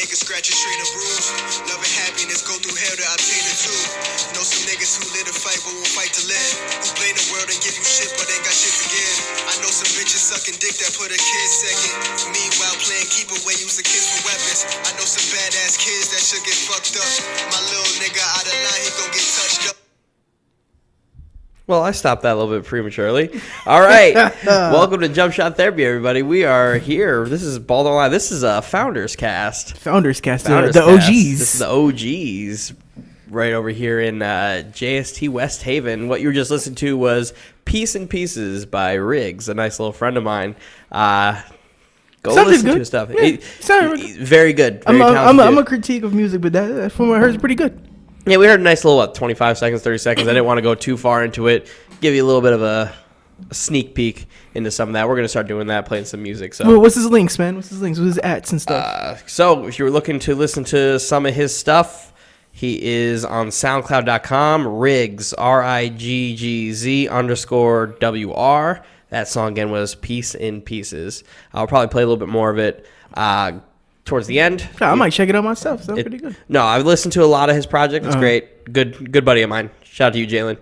niggas scratch a straight and bruise. Love and happiness go through hell to obtain the two. Know some niggas who live to fight but won't fight to live. Who blame the world and give you shit but ain't got shit to give. I know some bitches sucking dick that put a kid second. Meanwhile playing keep away, use the kids for weapons. I know some badass kids that should get fucked up. My little nigga out of line, he gon' get touched up. Well, I stopped that a little bit prematurely. All right. Welcome to Jump Shot Therapy, everybody. We are here. This is Ball Don't Lie. This is a Founders Cast. Founders Cast. The Cast. OGs. This is the OGs right over here in JST West Haven. What you were just listening to was Piece in Pieces by Riggs, a nice little friend of mine. Go listen to his stuff. Yeah, very good. Very I'm a critique of music, but that from what I heard is pretty good. Yeah, we heard a nice little, 25 seconds, 30 seconds. I didn't want to go too far into it. Give you a little bit of a sneak peek into some of that. We're going to start doing that, playing some music. So, well, what's his links, man? What's his links? What's his ats and stuff? So if you're looking to listen to some of his stuff, he is on SoundCloud.com, Riggs, RIGGZ_WR. That song, again, was Piece in Pieces. I'll probably play a little bit more of it towards the end. I might check it out myself. Sounds pretty good. No, I've listened to a lot of his project. It's great. Good buddy of mine. Shout out to you, Jalen.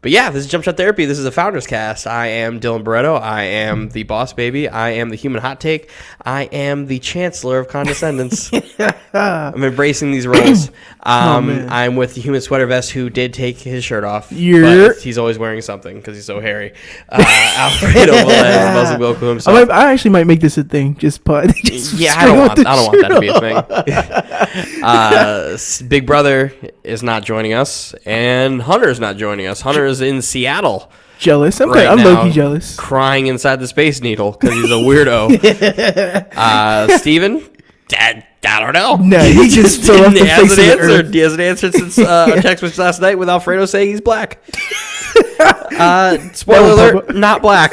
But yeah, this is Jump Shot Therapy. This is a Founders Cast. I am Dylan Barreto. I am the boss baby. I am the human hot take. I am the chancellor of condescendence. I'm embracing these roles. I'm with the human sweater vest who did take his shirt off. But he's always wearing something because he's so hairy. Alfredo Velez, Muslim Goku himself. I actually might make this a thing. I don't want that to be a thing. Big Brother is not joining us, and Hunter's not joining us. Hunter is in Seattle. Jealous. I'm low-key jealous. Crying inside the Space Needle because he's a weirdo. Steven, I don't know. No, he just fell off the face of the earth. He hasn't answered since a text message last night with Alfredo saying he's black. Spoiler alert, not black.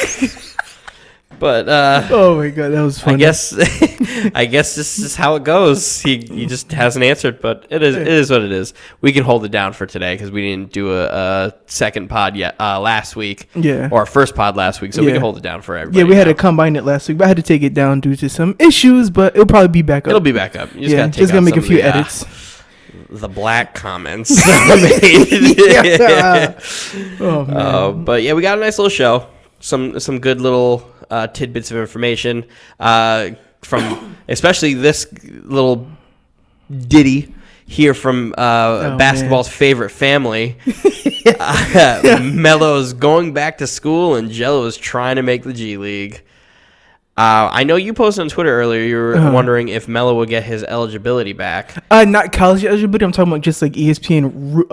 But oh my god, that was funny. I guess this is how it goes. He just hasn't answered, but it is what it is. We can hold it down for today because we didn't do a second pod yet last week. Yeah, or our first pod last week, so we can hold it down for everybody. Yeah, we had to combine it last week, but I had to take it down due to some issues. But it'll probably be back up. It'll be back up. You just gotta make a few edits. The black comments. Oh man. But yeah, we got a nice little show. Some good little tidbits of information from especially this little ditty here from basketball's favorite family. Melo's going back to school and Jello is trying to make the G League. I know you posted on Twitter earlier. You were wondering if Melo would get his eligibility back. Not college eligibility. I'm talking about just like ESPN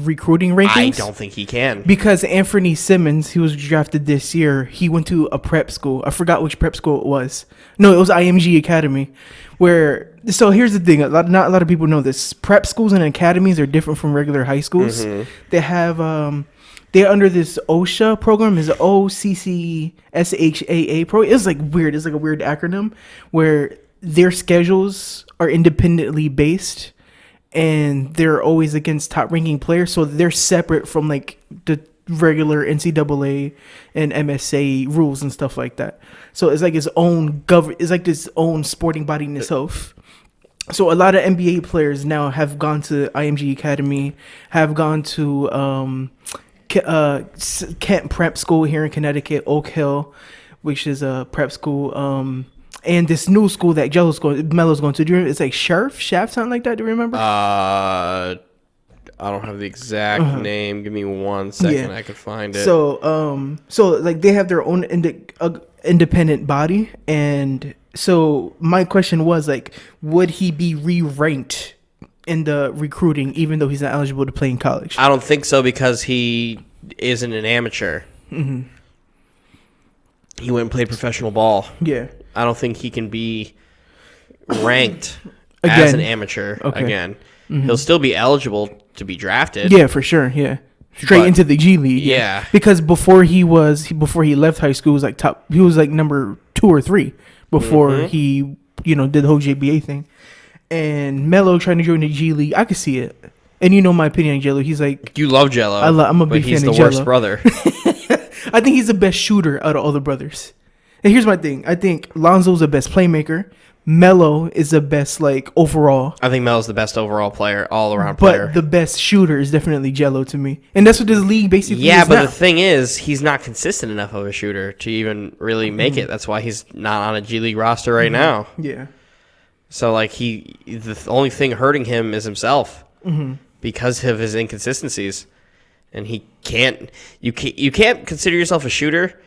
recruiting rankings. I don't think he can. Because Anthony Simmons, he was drafted this year. He went to a prep school. I forgot which prep school it was. No, it was IMG Academy. So here's the thing. Not a lot of people know this. Prep schools and academies are different from regular high schools. Mm-hmm. They have... they're under this OSHA program, is OCCSHAA program. It's like weird. It's like a weird acronym where their schedules are independently based and they're always against top ranking players. So they're separate from like the regular NCAA and MSA rules and stuff like that. So it's like its own it's like this own sporting body in itself. So a lot of NBA players now have gone to IMG Academy, have gone to Kent Prep School here in Connecticut, Oak Hill, which is a prep school, and this new school that Melo's going to. Do you remember? It's like Shaft, something like that. Do you remember? I don't have the exact name. Give me 1 second. I could find it. So like they have their own independent body, and so my question was like, would he be re-ranked in the recruiting, even though he's not eligible to play in college? I don't think so because he isn't an amateur. Mm-hmm. He went and played professional ball. Yeah. I don't think he can be ranked as an amateur again. Mm-hmm. He'll still be eligible to be drafted. Yeah, for sure. Yeah. Straight into the G League. Yeah. Because before he left high school, he was like number 2 or 3 before he, did the whole JBA thing. And Melo trying to join the G League, I could see it. And you know my opinion on Jello. He's like... You love Jello. I'm a big fan of Jello. He's the worst brother. I think he's the best shooter out of all the brothers. And here's my thing. I think Lonzo's the best playmaker. Melo is the best overall. I think Melo's the best overall player, all around But player. the best shooter is definitely Jello to me. And that's what this league basically Yeah, is but now. the thing is, he's not consistent enough of a shooter to even really make it. That's why he's not on a G League roster right now. Yeah. So the only thing hurting him is himself because of his inconsistencies, and he can't. You can't consider yourself a shooter,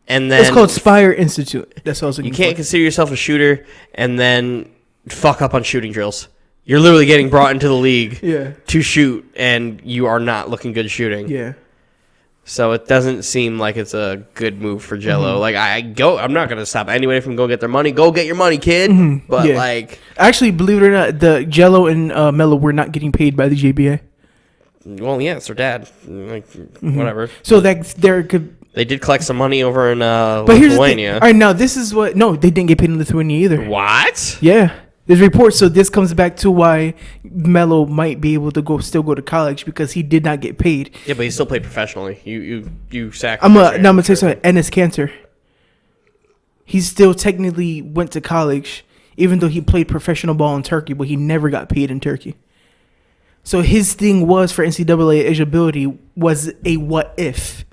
and then It's called Spire Institute. That's also you can't consider yourself a shooter and then fuck up on shooting drills. You're literally getting brought into the league to shoot, and you are not looking good shooting. Yeah. So it doesn't seem like it's a good move for Jello. I'm not gonna stop anybody from go get their money. Go get your money, kid. But Yeah. Actually, believe it or not, the Jello and Melo were not getting paid by the JBA. well, yeah, it's their dad. Whatever. So that there could. They did collect some money over in But here's the thing. Lithuania. All right, now this is what. No, they didn't get paid in Lithuania either. What? Yeah. There's reports, so this comes back to why Melo might be able to still go to college because he did not get paid. Yeah, but he still played professionally. You sacrificed. I'm gonna tell you something. Ennis Cantor. He still technically went to college, even though he played professional ball in Turkey, but he never got paid in Turkey. So his thing was for NCAA eligibility was a what if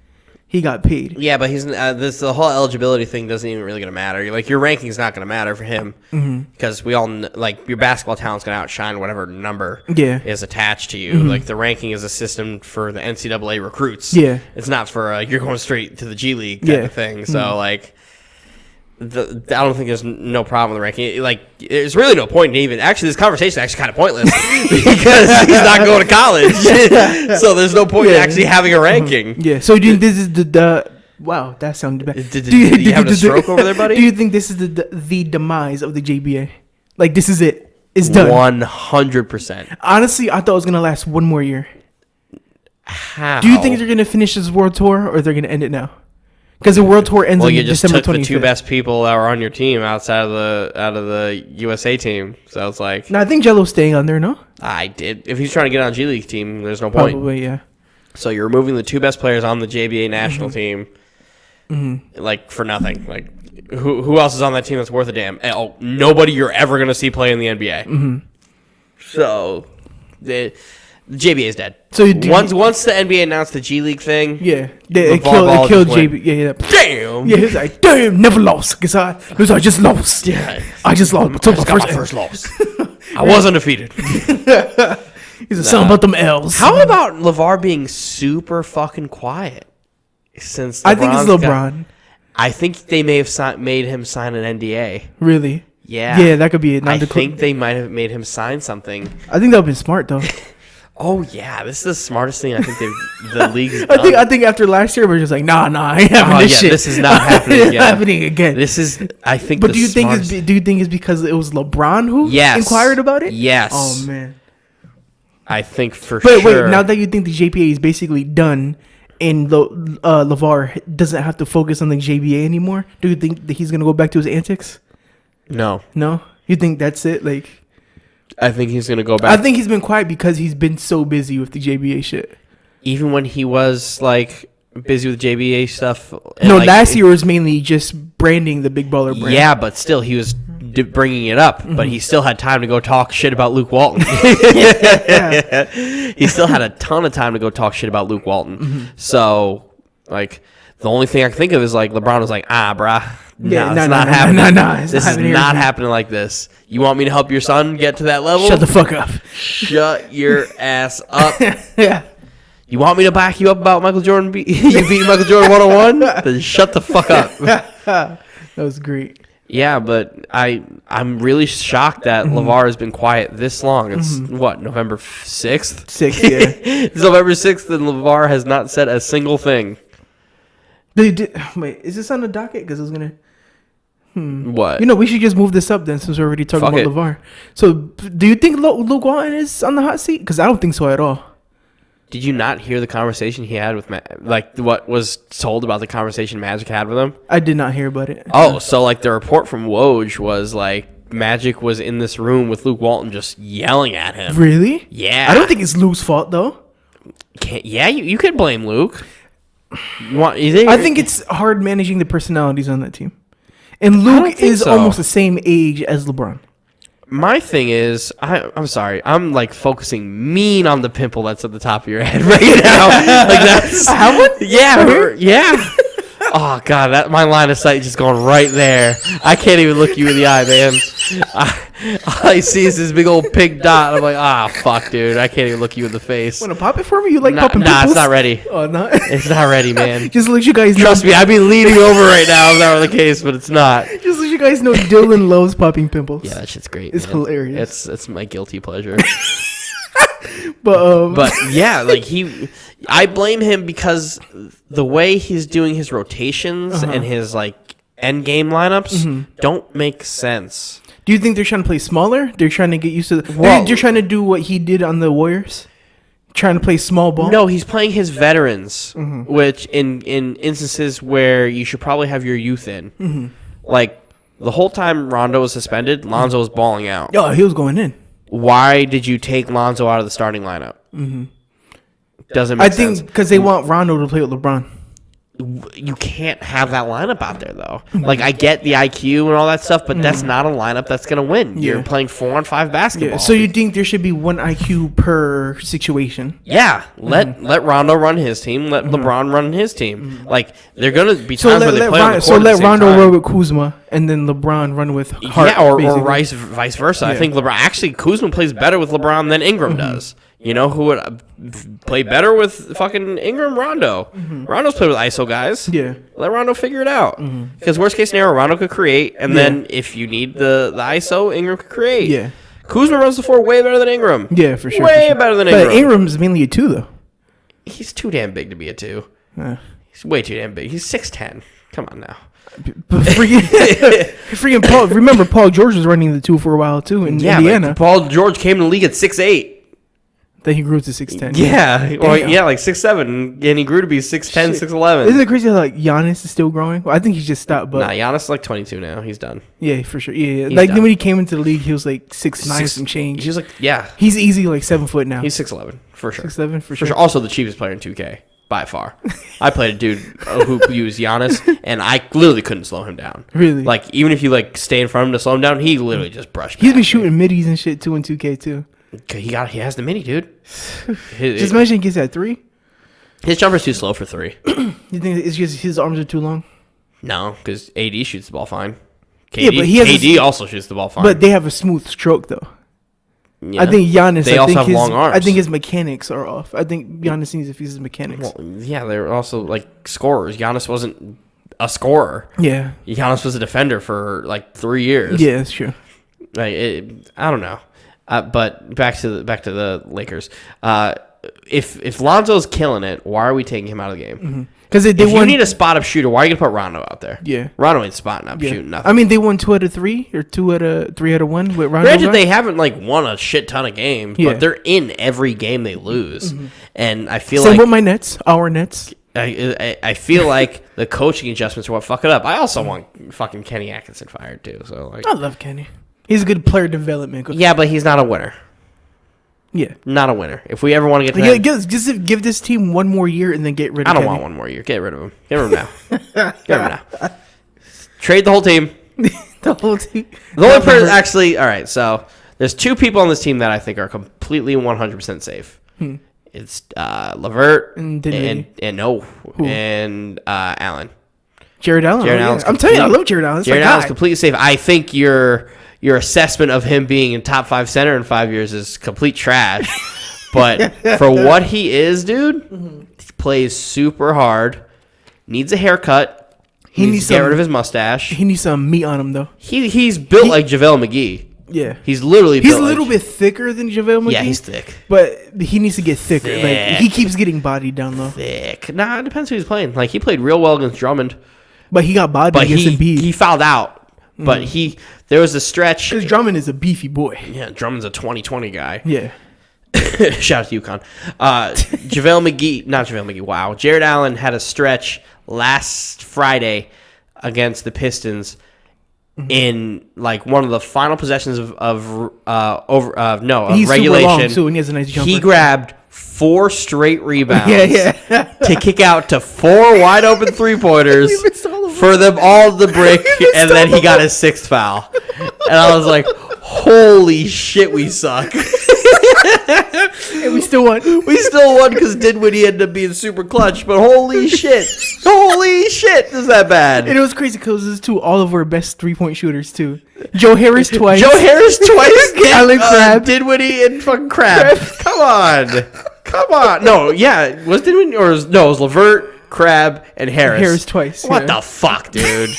he got paid. Yeah, but he's the whole eligibility thing doesn't even really gonna matter. Your ranking's not gonna matter for him because we all your basketball talent's gonna outshine whatever number is attached to you. The ranking is a system for the NCAA recruits. Yeah, it's not for you're going straight to the G League type of thing. So I don't think there's no problem with the ranking. There's really no point in even. Actually, this conversation is actually kind of pointless because he's not going to college. So there's no point in actually having a ranking. Yeah. So do you think this is the wow, that sounded bad. Did you have a stroke over there, buddy? Do you think this is the demise of the JBA? This is it. It's done. 100%. Honestly, I thought it was gonna last one more year. How? Do you think they're gonna finish this world tour or they're gonna end it now? Because the world tour ends Well, on you just December took the 25th. two best people that were on your team out of the USA team. So it's like No, I think Jello's staying on there. No, I did. If he's trying to get on a G League team, there's no point. probably yeah. So you're removing the two best players on the JBA national team, for nothing. Who else is on that team that's worth a damn? Oh, nobody you're ever gonna see play in the NBA. So the JBA is dead. So once the NBA announced the G League thing, it killed JB. Yeah. Damn. Yeah, he's like, damn, never lost. Cause I just lost. Yeah, I just lost. Took got my first loss. I was undefeated. He's something about them L's. How about LeVar being super fucking quiet? Since I think it's LeBron. I think they may have made him sign an NDA. Really? Yeah. Yeah, that could be it. I think they might have made him sign something. I think that would be smart though. Oh yeah, this is the smartest thing I think the league's done. I think after last year we're just like, nah, I ain't having this shit. This is not happening again. This is I think. But do you think it's because it was LeBron who inquired about it? Yes. Oh man. I think for sure. But wait, now that you think the JPA is basically done and LeVar doesn't have to focus on the JBA anymore, do you think that he's gonna go back to his antics? No. You think that's it? I think he's gonna go back. I think he's been quiet because he's been so busy with the JBA shit. Even when he was busy with JBA stuff. Last year was mainly just branding the Big Baller brand. Yeah, but still, he was bringing it up. But he still had time to go talk shit about Luke Walton. He still had a ton of time to go talk shit about Luke Walton. So, the only thing I can think of is LeBron was bruh. No, it's not happening. This is not happening like this. You want me to help your son get to that level? Shut the fuck up. Shut your ass up. Yeah. You want me to back you up about Michael Jordan? You beating Michael Jordan 101? Then shut the fuck up. That was great. Yeah, but I'm really shocked that LeVar has been quiet this long. It's November 6th? 6th, yeah. It's November 6th and LeVar has not said a single thing. Wait, is this on the docket? Because I was going to... What? We should just move this up then since we're already talking about LeVar. So, do you think Luke Walton is on the hot seat? Because I don't think so at all. Did you not hear the conversation he had with what was told about the conversation Magic had with him? I did not hear about it. Oh, so the report from Woj was Magic was in this room with Luke Walton just yelling at him. Really? Yeah. I don't think it's Luke's fault though. You could blame Luke. I think it's hard managing the personalities on that team. And don't Luke think is so. almost the same age as LeBron. My thing is, I'm sorry, I'm like focusing mean on the pimple that's at the top of your head right now. Like that's I have one? Yeah, yeah. Oh god, that my line of sight just going right there. I can't even look you in the eye, man. All I see is this big old pink dot. I'm like, fuck, dude. I can't even look you in the face. Want to pop it for me? You like popping Nah, pimples? it's not ready. Oh, no. It's not ready, man. Just to let you guys know. Trust me, I'd be leaning over right now if that were the case, but it's not. Just to let you guys know, Dylan loves popping pimples. Yeah, that shit's great. It's man. hilarious. It's my guilty pleasure. But yeah, like I blame him because the way he's doing his rotations and his like end game lineups don't make sense. do you think they're trying to play smaller? They're trying to get used to Well- they're trying to do what he did on the Warriors? Trying to play small ball? No, he's playing his veterans, which in instances where you should probably have your youth in. Like the whole time Rondo was suspended, Lonzo was balling out. Oh, he was going in. Why did you take Lonzo out of the starting lineup? Doesn't make I sense. think because they want Rondo to play with LeBron. You can't have that lineup out there though. Like I get the IQ and all that stuff, but that's not a lineup that's gonna win. You're Yeah. playing 4-on-5 basketball. Yeah. So you think there should be one IQ per situation? Yeah, let Rondo run his team. Let LeBron run his team. Like they're gonna be So times where they play on the court at the same Rondo time. run with Kuzma, and then LeBron run with Hart. Yeah, or basically. vice versa. I Yeah. think Kuzma plays better with LeBron than Ingram does. You know who would play better with fucking Ingram? Rondo. Rondo's played with ISO guys. Yeah. Let Rondo figure it out. Because worst case scenario, Rondo could create, and then if you need the ISO, Ingram could create. Yeah. Kuzma runs the floor way better than Ingram. Yeah, for sure. Way for sure. better than But Ingram. Ingram's mainly a 2, though. He's too damn big to be a 2. Yeah. He's way too damn big. He's 6'10". Come on now. But freaking Paul. Remember, Paul George was running the 2 for a while, too, in Indiana. But Paul George came in the league at 6'8". Then he grew to 6'10". Yeah, well, Damn. yeah, like 6'7", and he grew to be 6'10", Shit. 6'11". Isn't it crazy how, like, Giannis is still growing? Well, I think he's just stopped, but... Nah, Giannis is like 22 now. He's done. Yeah, for sure. Yeah. He's Like, done. when he came into the league, he was, like, 6'9", some change. He's like, yeah, He's easy, like, 7 foot now. he's 6'11", for sure. 6'7", for For sure. sure. Also the cheapest player in 2K, by far. I played a dude who used Giannis, and I literally couldn't slow him down. Really? Like, even if you, like, stay in front of him to slow him down, he literally just brushed He's past been me. shooting middies and shit, too, in 2K, too. He has the mini, dude. Just imagine he gets that 3. His jumper's too slow for 3. You think it's just his arms are too long? No, because AD shoots the ball fine. KD, Yeah, but he has KD also shoots the ball fine. But they have a smooth stroke, though. Yeah. I think Giannis. They I also think have his, long arms. I think his mechanics are off. I think Giannis needs to fix his mechanics. Well, yeah, they're also like scorers. Giannis wasn't a scorer. Yeah. Giannis was a defender for like 3 years. Yeah, that's true. Like, I don't know. But back to the Lakers. If Lonzo's killing it, why are we taking him out of the game? Because they If you won. need a spot up shooter, why are you gonna put Rondo out there? Yeah. Rondo ain't spotting up, Yeah. shooting nothing. I mean, they won 2 out of 3 or 3 out of 1 with Rondo. Granted, they haven't like won a shit ton of games, Yeah. but they're in every game they lose, and I feel Same like with my Nets, our Nets. I feel like the coaching adjustments are what fuck it up. I also want fucking Kenny Atkinson fired too. So like, I love Kenny. He's a good player development. yeah, but he's not a winner. Yeah. Not a winner. If we ever want to get to Yeah, that, just give this team one more year and then get rid of I don't Kenny. want one more year. Get rid of him. Get rid of him now. Get rid of him now. Trade the whole team. The whole team. The only person actually. All right, so there's 2 people on this team that I think are completely 100% safe. It's Levert And Dinwiddie. and Allen. Jared Allen. Jared Oh, yeah. Allen's I'm telling you, I complete- love Jared Allen. That's Jared my Allen's guy. completely safe. I think your assessment of him being a top 5 center in 5 years is complete trash. But for what he is, dude, he plays super hard. Needs a haircut. He needs to get rid of his mustache. He needs some meat on him, though. He's built like JaVale McGee. Yeah. He's literally He's built a little like, bit thicker than JaVale McGee. Yeah, he's thick. But he needs to get thicker. Like, Thick. he keeps getting bodied down low. Thick. Nah, it depends who he's playing. Like, he played real well against Drummond. But he got bodied But against Embiid. he fouled out. But there was a stretch. Because Drummond is a beefy boy. Yeah, Drummond's a 2020 guy. Yeah. Shout out to UConn. Not JaVale McGee. Wow. Jared Allen had a stretch last Friday against the Pistons in like one of the final possessions of He's super regulation. long, too, and he has a nice jumper. He grabbed 4 straight rebounds Yeah. to kick out to 4 wide open 3-pointers He missed all of them. for them all to break, and then he got his 6th foul. And I was like, holy shit, we suck. And we still won. We still won because Dinwiddie ended up being super clutch, but holy shit. Holy shit, is that bad? And it was crazy because this is all of our best 3-point shooters, too. Joe Harris twice. Alan Crabbe. Dinwiddie and fucking Crabbe. Come on. No, yeah. Was Dinwiddie or it was LeVert, Crabbe, and Harris. Harris twice. What the fuck, dude?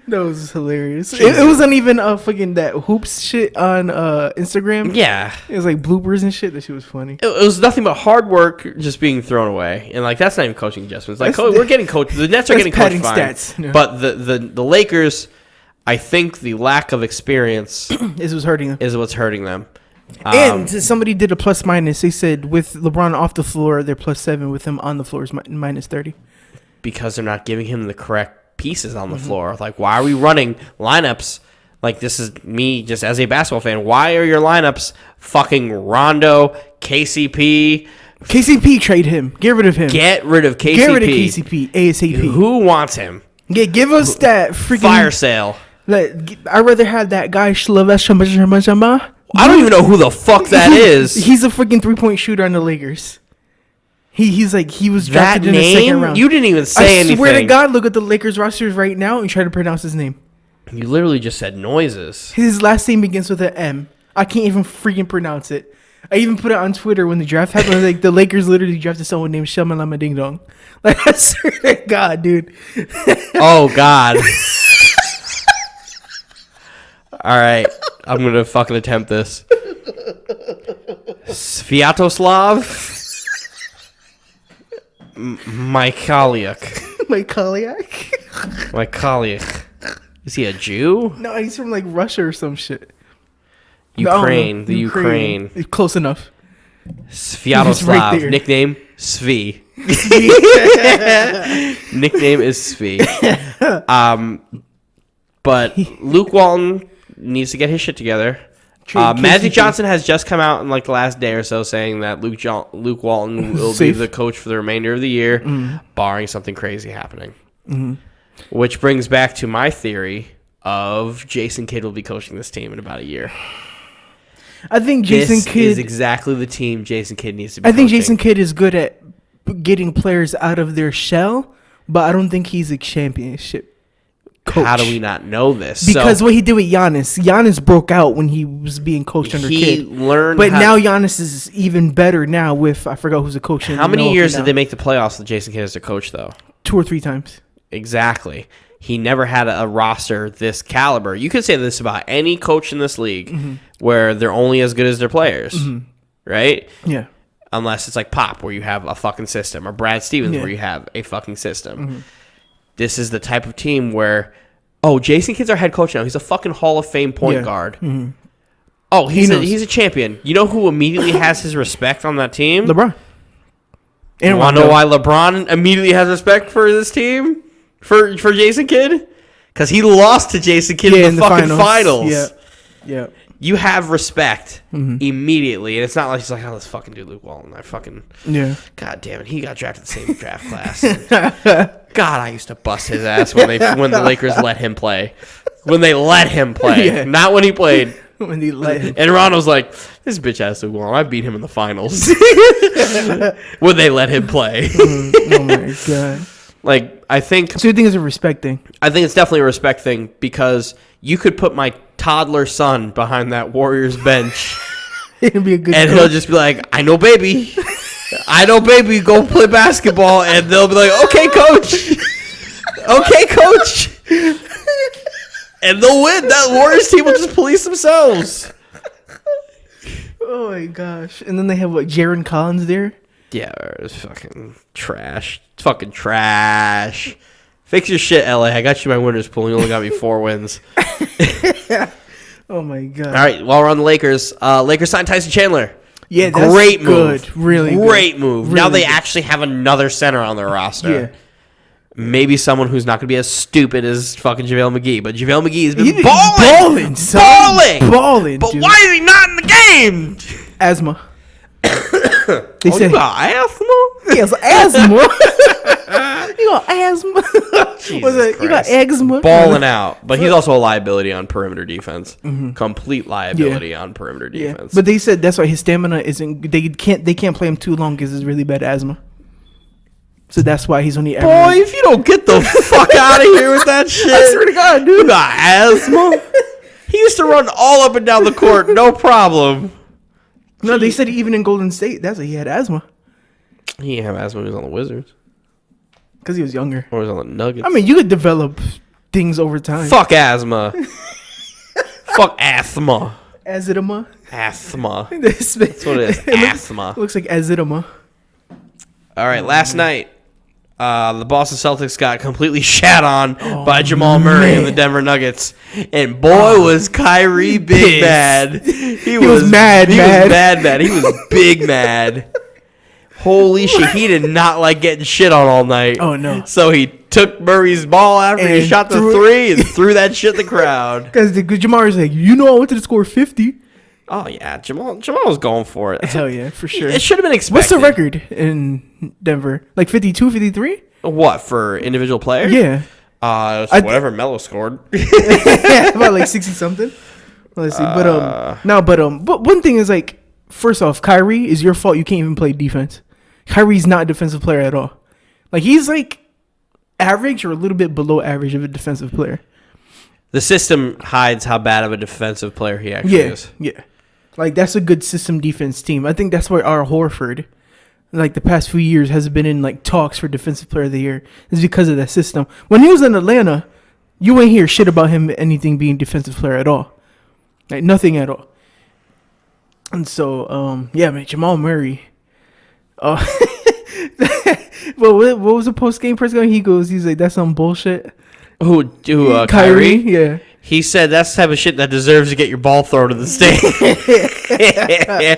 That was hilarious. It wasn't even fucking that hoops shit on Instagram. Yeah. It was like bloopers and shit. That shit was funny. It was nothing but hard work just being thrown away. And, like, that's not even coaching adjustments. Like, we're getting coached. The Nets are getting coached fine. Stats. No. But the Lakers, I think the lack of experience is what's hurting them. And somebody did a plus minus. They said with LeBron off the floor, they're +7. With him on the floor is -30. Because they're not giving him the correct pieces on the floor. Like, why are we running lineups? Like, this is me just as a basketball fan. Why are your lineups fucking Rondo, KCP? KCP, trade him. Get rid of him. Get rid of KCP. Get rid of KCP ASAP. Who wants him? Yeah, give us that freaking fire sale. Like, I'd rather have that guy I don't even know who the fuck that is. He's a freaking 3-point shooter on the Lakers. He was drafted in the 2nd round. You didn't even say anything. I swear to God, look at the Lakers rosters right now and try to pronounce his name. You literally just said noises. His last name begins with an M. I can't even freaking pronounce it. I even put it on Twitter when the draft happened. Like, the Lakers literally drafted someone named Shamalama Ding Dong. Like, I swear to God, dude. Oh, God. All right. I'm going to fucking attempt this. Sviatoslav Mykhailiuk. Is he a Jew? No, he's from like Russia or some shit. Ukraine. The Ukraine. Close enough. Sviatoslav. Right, nickname Svi. Nickname is Svi. But Luke Walton needs to get his shit together. Magic Johnson has just come out in like the last day or so saying that Luke Walton will be the coach for the remainder of the year, barring something crazy happening. Which brings back to my theory of Jason Kidd will be coaching this team in about a year. I think Jason Kidd is exactly the team Jason Kidd needs to be. I think Jason Kidd is good at getting players out of their shell, but I don't think he's a championship coach. How do we not know this? Because what he did with Giannis broke out when he was being coached under Kidd. But now Giannis is even better now with, I forgot who's the coach. How many years did they make the playoffs with Jason Kidd as their coach, though? 2 or 3 times. Exactly. He never had a roster this caliber. You could say this about any coach in this league where they're only as good as their players, right? Yeah. Unless it's like Pop, where you have a fucking system, or Brad Stevens, where you have a fucking system. This is the type of team where, Jason Kidd's our head coach now. He's a fucking Hall of Fame point guard. Oh, he's a champion. You know who immediately has his respect on that team? LeBron. You want to know why LeBron immediately has respect for this team? For Jason Kidd? Because he lost to Jason Kidd in the fucking finals. Yeah. You have respect immediately, and it's not like he's like, let's fucking do Luke Walton. God damn it, he got drafted the same draft class. God, I used to bust his ass when the Lakers let him play. When they let him play, not when he played. When he let him. And Ron was like, this bitch ass Luke Walton, I beat him in the finals. When they let him play. Oh my God. Like, I think... So you think it's a respect thing? I think it's definitely a respect thing, because you could put my toddler son behind that Warriors bench. It'll be a good and coach. He'll just be like, I know, baby. Go play basketball. And they'll be like, okay, coach. And they'll win. That Warriors team will just police themselves. Oh, my gosh. And then they have, Jaron Collins there? Yeah, it's fucking trash. It's fucking trash. Fix your shit, LA. I got you my winners pool. You only got me 4 wins. Oh, my God. All right, while we're on the Lakers, Lakers signed Tyson Chandler. Yeah, that's great move. Good. Really great move. Really now they good. actually have another center on their roster. Yeah. Maybe someone who's not going to be as stupid as fucking JaVale McGee. But JaVale McGee has been balling. But dude. Why is he not in the game? Asthma. They said, you got asthma? Yes, asthma. You got asthma. Was it? You got Christ. eczema. Balling out, but he's also a liability on perimeter defense. Complete liability on perimeter Yeah, defense. but they said that's why his stamina isn't. They can't play him too long because it's really bad asthma. So that's why he's only. Boy, if you don't get the fuck out of here with that shit, I swear to God, dude. You got asthma. He used to run all up and down the court, no problem. No, they said even in Golden State, that's why he had asthma He didn't have asthma when he was on the Wizards. because he was younger. Or he was on the Nuggets. I mean, you could develop things over time. Fuck asthma. Fuck asthma. Azidema. Asthma. That's what it is. Asthma. Looks like azidema. All right, last night, the Boston Celtics got completely shat on by Jamal Murray and the Denver Nuggets. And boy, was Kyrie big mad. He was mad. He was mad. He was big mad. Holy shit, he did not like getting shit on all night. Oh, no. So he took Murray's ball after he And shot the three and threw that shit at the crowd. Because Jamar's like, I wanted to score 50. Oh, yeah, Jamal was going for it. Hell yeah, for sure. It should have been expected. What's the record in Denver? Like 52, 53? What, for individual players? Yeah. Whatever Melo scored. About like 60 something. Let's see. But one thing is like, first off, Kyrie is your fault. You can't even play defense. Kyrie's not a defensive player at all. Like he's like average or a little bit below average of a defensive player. The system hides how bad of a defensive player he actually is. Yeah. Like that's a good system defense team. I think that's why our Horford, like the past few years, has been in like talks for defensive player of the year. It's because of that system. When he was in Atlanta, you ain't hear shit about him anything being defensive player at all. Like nothing at all. And so, yeah, man, Jamal Murray. Well, what was the post game press going? He's like, that's some bullshit. Who Kyrie? Yeah. He said that's the type of shit that deserves to get your ball thrown to the stage. I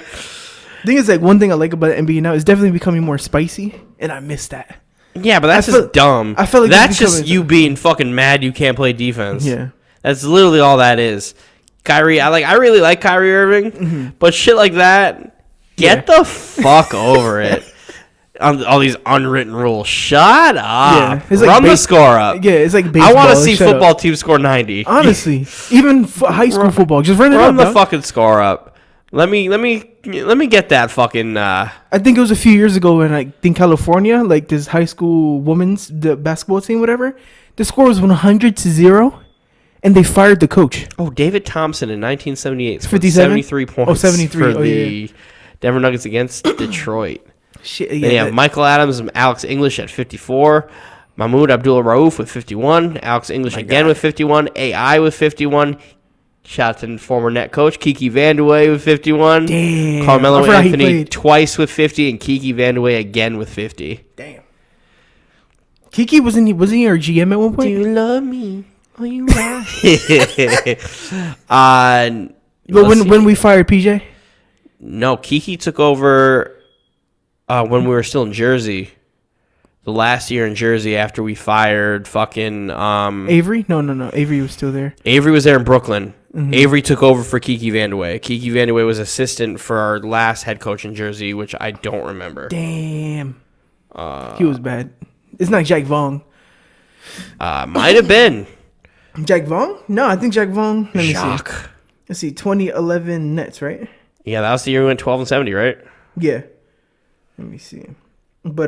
think it's like one thing I like about the NBA now is definitely becoming more spicy, and I miss that. Yeah, but that's just dumb. I feel like that's just you being fucking mad you can't play defense. Yeah. That's literally all that is. Kyrie, I really like Kyrie Irving, but shit like that, get the fuck over it. All these unwritten rules. Shut up. Yeah, like run the score up. Yeah, it's like baseball. I want to see football teams score 90. Honestly, even high school football, just run the fucking score up. Let me get that fucking. I think it was a few years ago in California, like this high school the basketball team, whatever. The score was 100-0. And they fired the coach. Oh, David Thompson in 1978 scored 73 points. Oh, 73. For the Denver Nuggets against Detroit. Shit, Then you have Michael Adams and Alex English at 54. Mahmoud Abdul-Rauf with 51. Alex English with 51. AI with 51. Shout out to former net coach Kiki Vandeweghe with 51. Damn. Carmelo Anthony twice with 50. And Kiki Vandeweghe again with 50. Damn. Kiki, wasn't he our GM at one point? Do you love me? Oh, you right. But when we fired PJ? No, Kiki took over when we were still in Jersey. The last year in Jersey after we fired fucking... Avery? No. Avery was still there. Avery was there in Brooklyn. Mm-hmm. Avery took over for Kiki Vandeweghe. Kiki Vandeweghe was assistant for our last head coach in Jersey, which I don't remember. Damn. He was bad. It's not Jack Vaughn. Might have been. Jack Vaughn? No, I think Jack Vaughn. Let me see. Let's see. 2011 Nets, right? Yeah, that was the year we went 12-70, right? Yeah. Let me see. But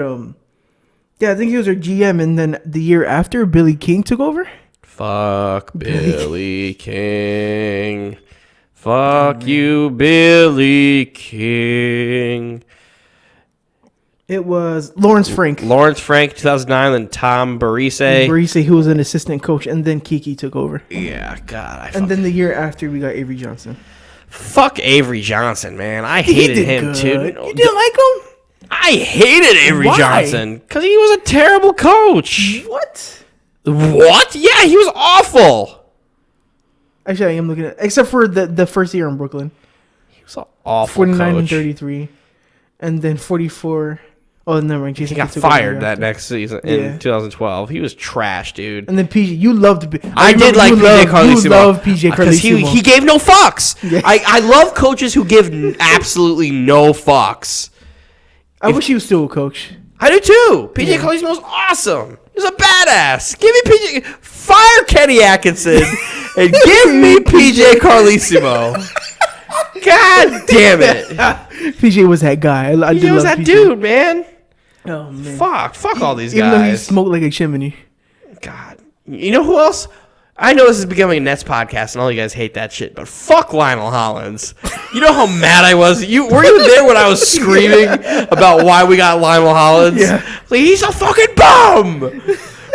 yeah, I think he was our GM, and then the year after, Billy King took over. Fuck Billy King. Fuck you, Billy King. It was Lawrence Frank. 2009, and Tom Barise. Barise, who was an assistant coach, and then Kiki took over. Yeah, God. And then the year after, we got Avery Johnson. Fuck Avery Johnson, man. I hated him, too. You didn't like him? I hated Avery Johnson because he was a terrible coach. What? Yeah, he was awful. Actually, I am looking at except for the first year in Brooklyn. He was an awful 49 coach. and 33, and then 44. Oh, never mind. He got fired that next season in 2012. He was trash, dude. And then PJ, you loved. I did like PJ Carlesimo. You love PJ because he gave no fucks. Yeah. I love coaches who give absolutely no fucks. I wish he was still a coach. I do too. PJ Carlesimo's awesome. He's a badass. Give me PJ. Fire Kenny Atkinson and give me PJ Carlesimo. God damn it. PJ was that guy. PJ was that dude, man. Oh man. Fuck all these Even guys. though he smoked like a chimney. God. You know who else? I know this is becoming a Nets podcast, and all you guys hate that shit, but fuck Lionel Hollins. You know how mad I was? Were you there when I was screaming about why we got Lionel Hollins? Yeah. Like, he's a fucking bum!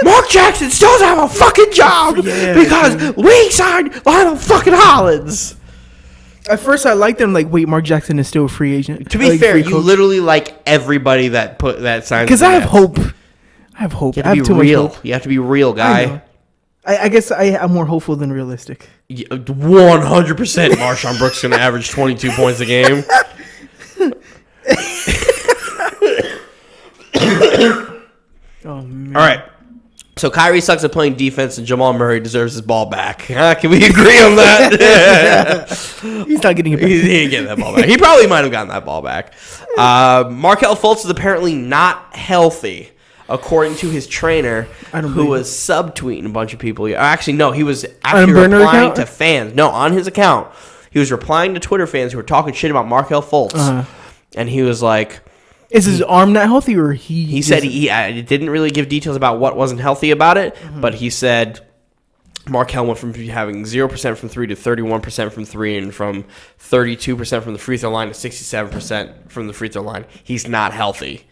Mark Jackson still doesn't have a fucking job because we signed Lionel fucking Hollins. At first, I liked him. Like, wait, Mark Jackson is still a free agent. To be fair, you literally like everybody that signs. Because I have hope. I have hope. You I have have to too be real. much hope. You have to be real, guy. I guess I'm more hopeful than realistic. 100% Marshawn Brooks going to average 22 points a game. Oh man! All right. So Kyrie sucks at playing defense, and Jamal Murray deserves his ball back. Can we agree on that? He's not getting it back. He ain't getting that ball back. He probably might have gotten that ball back. Markelle Fultz is apparently not healthy, according to his trainer, who was subtweeting a bunch of people. Actually, no, he was actually replying to fans. No, on his account. He was replying to Twitter fans who were talking shit about Markelle Fultz. And he was like... Is his arm not healthy, or He said he didn't really give details about what wasn't healthy about it, but he said Markelle went from having 0% from 3 to 31% from 3 and from 32% from the free throw line to 67% from the free throw line. He's not healthy.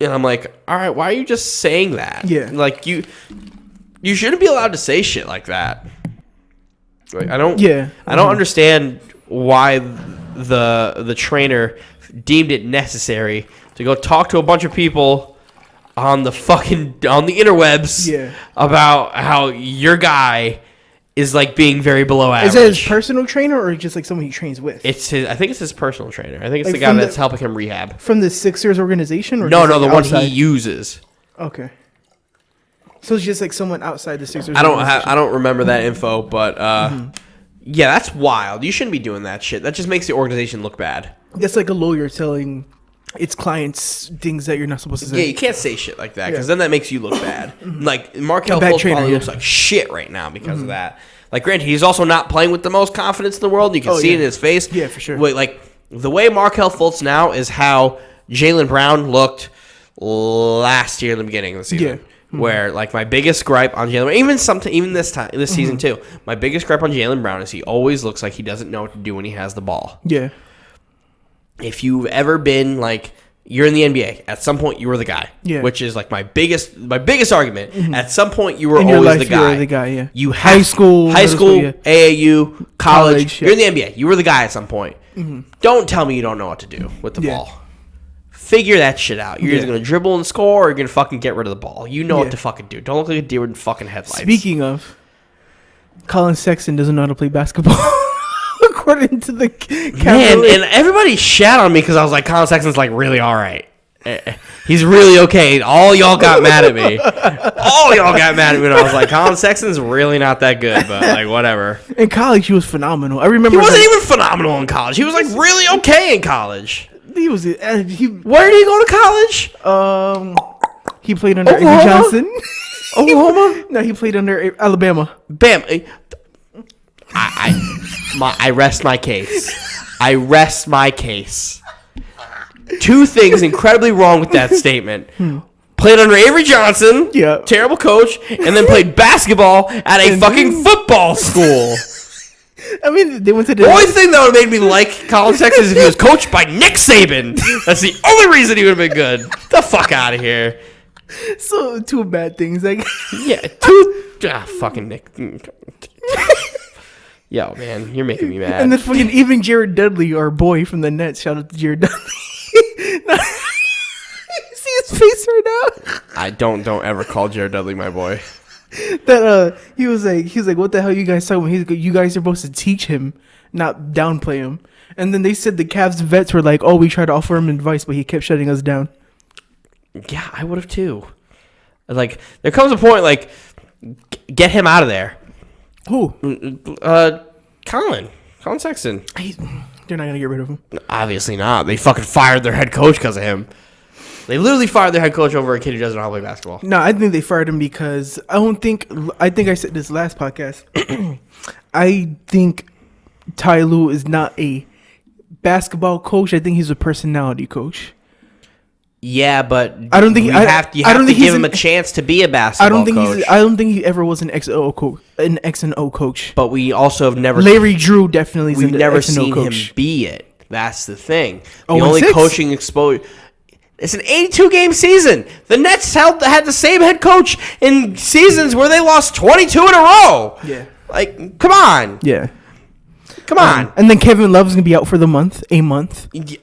And I'm like, all right, why are you just saying that? Yeah. Like, you shouldn't be allowed to say shit like that. Like, I don't understand why the trainer deemed it necessary to go talk to a bunch of people on the interwebs about how your guy is like being very below average. Is that his personal trainer or just like someone he trains with? I think it's his personal trainer. I think it's like the guy that's helping him rehab. From the Sixers organization? Or no, the one he uses. Okay. So it's just like someone outside the Sixers. I don't remember that info, but yeah, that's wild. You shouldn't be doing that shit. That just makes the organization look bad. That's like a lawyer telling its clients things that you're not supposed to say. Yeah, you can't say shit like that because then that makes you look bad. Like Markelle Fultz probably looks like shit right now because of that. Like, granted, he's also not playing with the most confidence in the world. You can see it in his face. Yeah, for sure. Wait, like the way Markelle Fultz now is how Jaylen Brown looked last year in the beginning of the season. Yeah. Where like my biggest gripe on Jaylen, even this season too, my biggest gripe on Jaylen Brown is he always looks like he doesn't know what to do when he has the ball. Yeah. If you've ever been like you're in the NBA, at some point you were the guy. Yeah. Which is like my biggest argument. At some point you were in always life, the guy. You were the guy, yeah. You high school, AAU, college. Yeah. You're in the NBA. You were the guy at some point. Don't tell me you don't know what to do with the ball. Figure that shit out. You're either going to dribble and score or you're going to fucking get rid of the ball. You know what to fucking do. Don't look like a deer in fucking headlights. Speaking of, Colin Sexton doesn't know how to play basketball. According to the man, and everybody shat on me because I was like, Colin Sexton's like really all right. He's really okay. All y'all got mad at me. All y'all got mad at me when I was like, Colin Sexton's really not that good, but like whatever. In college, he was phenomenal. I remember he wasn't even phenomenal in college. He was like really okay in college. He was. Where did he go to college? He played under Avery Johnson. Oklahoma? No, he played under Alabama. Bam. I rest my case. I rest my case. Two things incredibly wrong with that statement. Played under Avery Johnson, terrible coach, and then played basketball at a fucking football school. I mean, they went to the only thing that would have made me like Colin Sexton is if he was coached by Nick Saban. That's the only reason he would have been good. Get the fuck out of here. So, two bad things, I guess. Yeah, fucking Nick. Yo, man, you're making me mad. And then fucking even Jared Dudley, our boy from the Nets, shout out to Jared Dudley. You see his face right now? I don't ever call Jared Dudley my boy. That he was like, what the hell you guys talking about? He's like, you guys are supposed to teach him, not downplay him. And then they said the Cavs vets were like, oh, we tried to offer him advice, but he kept shutting us down. Yeah, I would have too. Like, there comes a point, like, get him out of there. Who? Colin Sexton. They're not gonna get rid of him. Obviously not. They fucking fired their head coach because of him. They literally fired their head coach over a kid who doesn't know how to play basketball. No, I think they fired him because I think I said this last podcast. I think Ty Lue is not a basketball coach. I think he's a personality coach. Yeah, but I don't think you have to give him a chance to be a basketball coach. I don't think he ever was an X and O coach. But we also have never Larry Drew definitely. We've never seen him be it. That's the thing. The only coaching exposure. It's an 82-game season. The Nets had the same head coach in seasons where they lost 22 in a row. Yeah. Like, come on. Yeah. Come on. And then Kevin Love's going to be out for a month.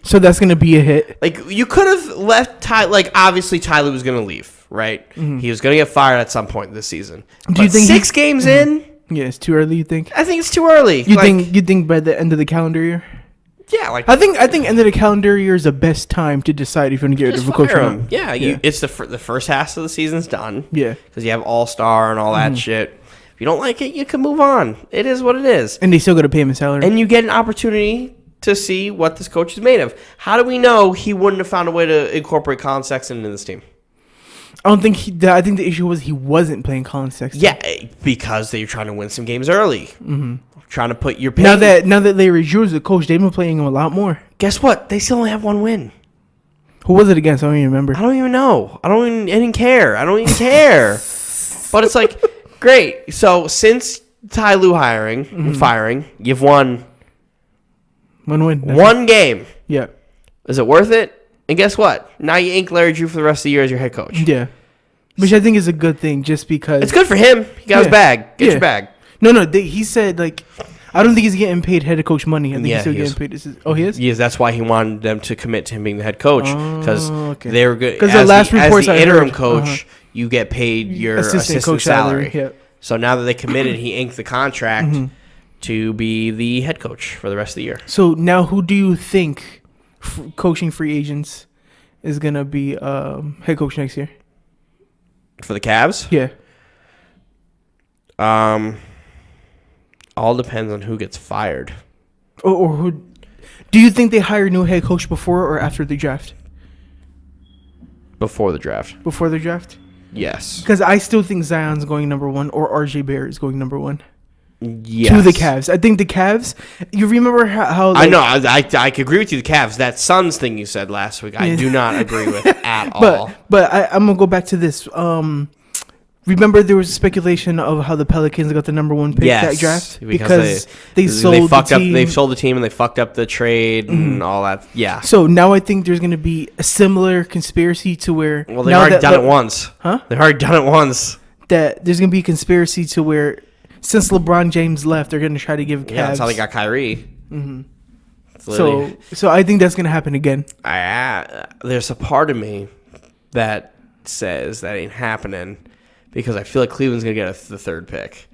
So that's going to be a hit. Like, you could have left obviously Tyler was going to leave, right? Mm-hmm. He was going to get fired at some point this season. Do you think 6 games in? Yeah, it's too early, you think? I think it's too early. You think by the end of the calendar year? Yeah, like I think end of the calendar year is the best time to decide if you're going to get rid of a coach or not. Yeah, it's the first half of the season's done. Yeah. Because you have All-Star and all that shit. If you don't like it, you can move on. It is what it is. And they still got to pay him a salary. And you get an opportunity to see what this coach is made of. How do we know he wouldn't have found a way to incorporate Colin Sexton into this team? I think the issue was he wasn't playing Colin Sexton. Yeah, because they were trying to win some games early. Mm-hmm. Trying to put your now that Larry Drew is the coach, they've been playing him a lot more. Guess what? They still only have 1 win. Who was it against? I don't even remember. I don't even know. I didn't care. I don't even care. But it's like, great. So since Ty Lue firing, you've won 1 win. 1 game. Yeah. Is it worth it? And guess what? Now you ink Larry Drew for the rest of the year as your head coach. Yeah. Which I think is a good thing just because. It's good for him. He got his bag. Get your bag. No. He said, I don't think he's getting paid head coach money. I think he's still getting paid. He is? Yes, that's why he wanted them to commit to him being the head coach. Because they were good. Because the last reports as the interim coach, you get paid your assistant coach salary. Yeah. So now that they committed, he inked the contract to be the head coach for the rest of the year. So now who do you think coaching free agents is going to be head coach next year? For the Cavs? Yeah. All depends on who gets fired. Or who? Do you think they hire a new head coach before or after the draft? Before the draft. Before the draft? Yes. Because I still think Zion's going number 1 or RJ Barrett is going number 1. Yes. To the Cavs. I think the Cavs. You remember how I know. I could agree with you. The Cavs. That Suns thing you said last week, I do not agree with at all. But I'm gonna go back to this. Remember there was speculation of how the Pelicans got the number 1 pick that draft because they sold the team. They've sold the team and they fucked up the trade and all that. Yeah. So now I think there's gonna be a similar conspiracy to where. Well, they've already done it once. Huh? They've already done it once. That there's gonna be a conspiracy to where since LeBron James left, they're gonna try to give Cavs. Yeah, that's how they got Kyrie. Mm-hmm. So I think that's gonna happen again. There's a part of me that says that ain't happening. Because I feel like Cleveland's going to get the 3rd pick.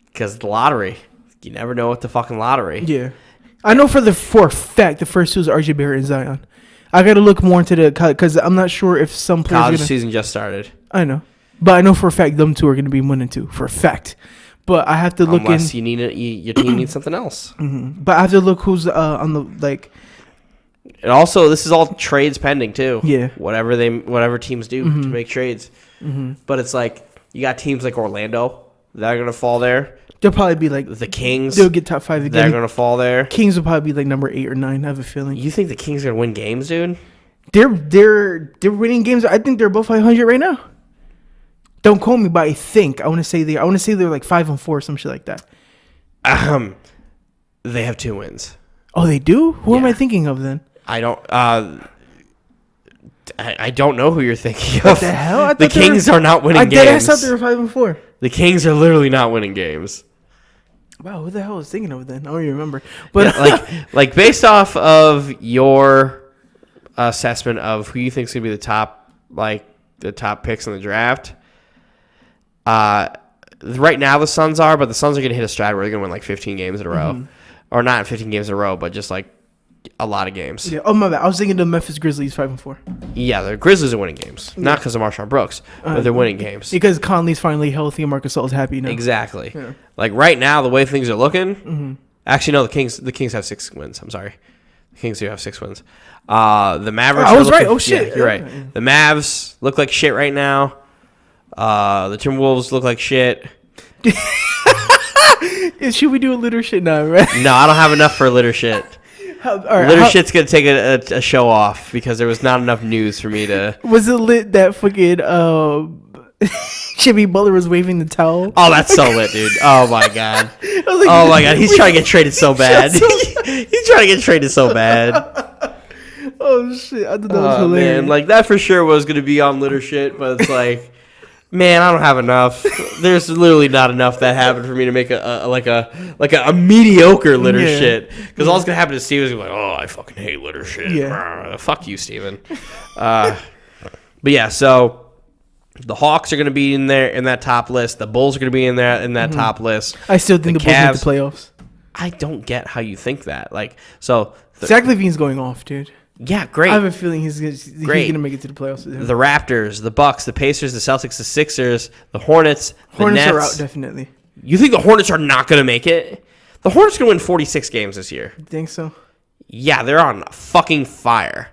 Because the lottery. You never know what the fucking lottery. Yeah. I know for a fact the first 2 is RJ Barrett and Zion. I got to look more into the... Because I'm not sure if some players... College season just started. I know. But I know for a fact them 2 are going to be 1 and 2. For a fact. But I have to look Unless you need your team needs something else. Mm-hmm. But I have to look who's on the... And also, this is all trades pending, too. Yeah. Whatever teams do to make trades. Mm-hmm. But it's like... You got teams like Orlando that are going to fall there. They'll probably be like... The Kings. They'll get top 5 again. They're going to fall there. Kings will probably be like number 8 or 9, I have a feeling. You think the Kings are going to win games, dude? They're winning games. I think they're above 500 right now. Don't quote me, but I think. I want to say they're like 5-4 or some shit like that. They have 2 wins. Oh, they do? Who am I thinking of then? I don't... I don't know who you're thinking of. What the hell? The Kings are not winning games. I thought they were 5-4. The Kings are literally not winning games. Wow, who the hell was thinking of then? I don't even remember. But like based off of your assessment of who you think is gonna be the top picks in the draft, right now the Suns are, but the Suns are gonna hit a stride where they're gonna win like 15 games in a row, or not 15 games in a row, but just like a lot of games. Yeah. Oh my bad. I was thinking the Memphis Grizzlies 5-4. Yeah, the Grizzlies are winning games, not because of Marshawn Brooks, but they're winning games because Conley's finally healthy and Marc Gasol's happy now. Exactly. Yeah. Like right now, the way things are looking. Actually, no. The Kings have 6 wins. I'm sorry. Kings do have 6 wins. The Mavericks. I was right. Like, Oh shit. Yeah, you're right. The Mavs look like shit right now. The Timberwolves look like shit. Should we do a litter shit now, right? No, I don't have enough for litter shit. Litter shit's gonna take a show off because there was not enough news for me to. Was it lit that fucking Jimmy Butler was waving the towel? Oh, that's so lit, dude. Oh my god. I was like, Oh my god, he's trying to get traded so bad. He's trying to get traded so bad. Oh shit, I thought that was hilarious. Man, like that for sure was gonna be on litter shit, but it's like, man, I don't have enough. There's literally not enough that happened for me to make a mediocre litter shit. Because all that's gonna happen to Steven is like, oh, I fucking hate litter shit. Yeah. Fuck you, Steven. But yeah, so the Hawks are gonna be in there in that top list. The Bulls are gonna be in that top list. I still think the Bulls make the playoffs. I don't get how you think that. Like, so Zach LaVine's going off, dude. Yeah, great. I have a feeling he's gonna make it to the playoffs. The Raptors, the Bucks, the Pacers, the Celtics, the Sixers, the Hornets, the Nets. Are out definitely. You think the Hornets are not going to make it? The Hornets are going to win 46 games this year. You think so? Yeah, they're on fucking fire.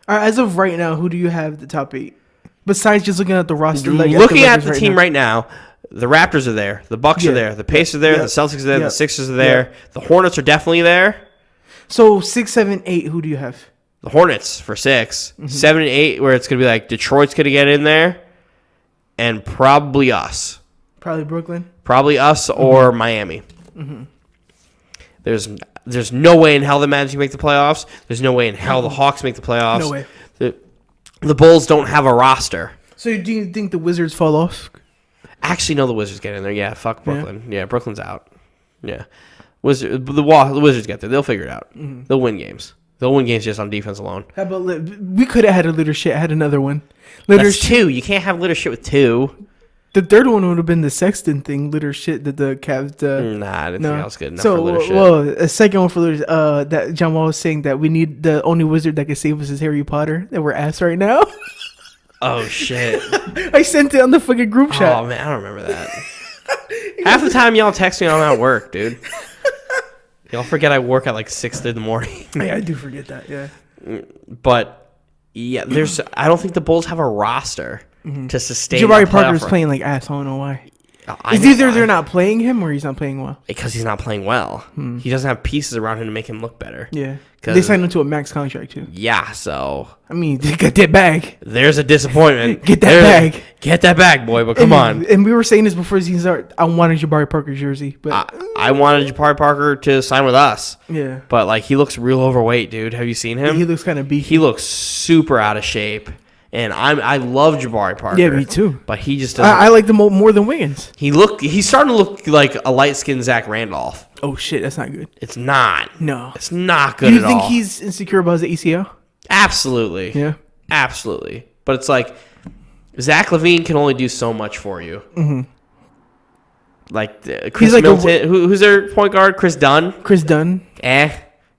All right, as of right now, who do you have the top 8? Besides just looking at the roster, looking at the team right now, the Raptors are there, the Bucks are there, the Pacers are there, the Celtics are there, the Sixers are there, the Hornets are definitely there. So 6, 7, 8, who do you have? The Hornets for 6, 7 and 8, where it's gonna be like Detroit's gonna get in there, and probably us. Probably Brooklyn. Probably us or Miami. There's no way in hell the Magic make the playoffs. There's no way in hell the Hawks make the playoffs. No way. The Bulls don't have a roster. So do you think the Wizards fall off? Actually, no, the Wizards get in there. Yeah, fuck Brooklyn. Yeah, Brooklyn's out. Yeah, the Wizards get there. They'll figure it out. They'll win games. They'll win games just on defense alone. How about we could have had a litter shit. I had another one. That's 2. You can't have litter shit with 2. The third one would have been the Sexton thing, litter shit that the Cavs. Nah, I didn't think that was good enough so, for litter shit. Well, a second one for litter. That John Wall was saying that we need the only wizard that can save us is Harry Potter. That we're ass right now. Oh shit! I sent it on the fucking group chat. Oh man, I don't remember that. Half the time y'all text me, I'm at work, dude. Y'all forget I work at like 6 in the morning. Yeah, I do forget that. Yeah, but yeah, I don't think the Bulls have a roster to sustain. Jabari Parker's playing like ass. I don't know why. It's either they're not playing him or he's not playing well. Because he's not playing well. He doesn't have pieces around him to make him look better. Yeah. They signed him to a max contract too. Yeah, so I mean, they got that bag. There's a disappointment. Get that bag. Get that bag, boy. But come on. And we were saying this before the season started. I wanted Jabari Parker's jersey, but I wanted Jabari Parker to sign with us. Yeah. But like he looks real overweight, dude. Have you seen him? He looks kind of beefy. He looks super out of shape. And I love Jabari Parker. Yeah, me too. But he just doesn't. I like him more than Wiggins. He's starting to look like a light-skinned Zach Randolph. Oh shit, that's not good. It's not. No. It's not good at all. Do you think he's insecure about his ACL? Absolutely. Yeah. Absolutely. But it's like Zach LaVine can only do so much for you. Like Chris like Middleton. Who's their point guard? Chris Dunn. Chris Dunn.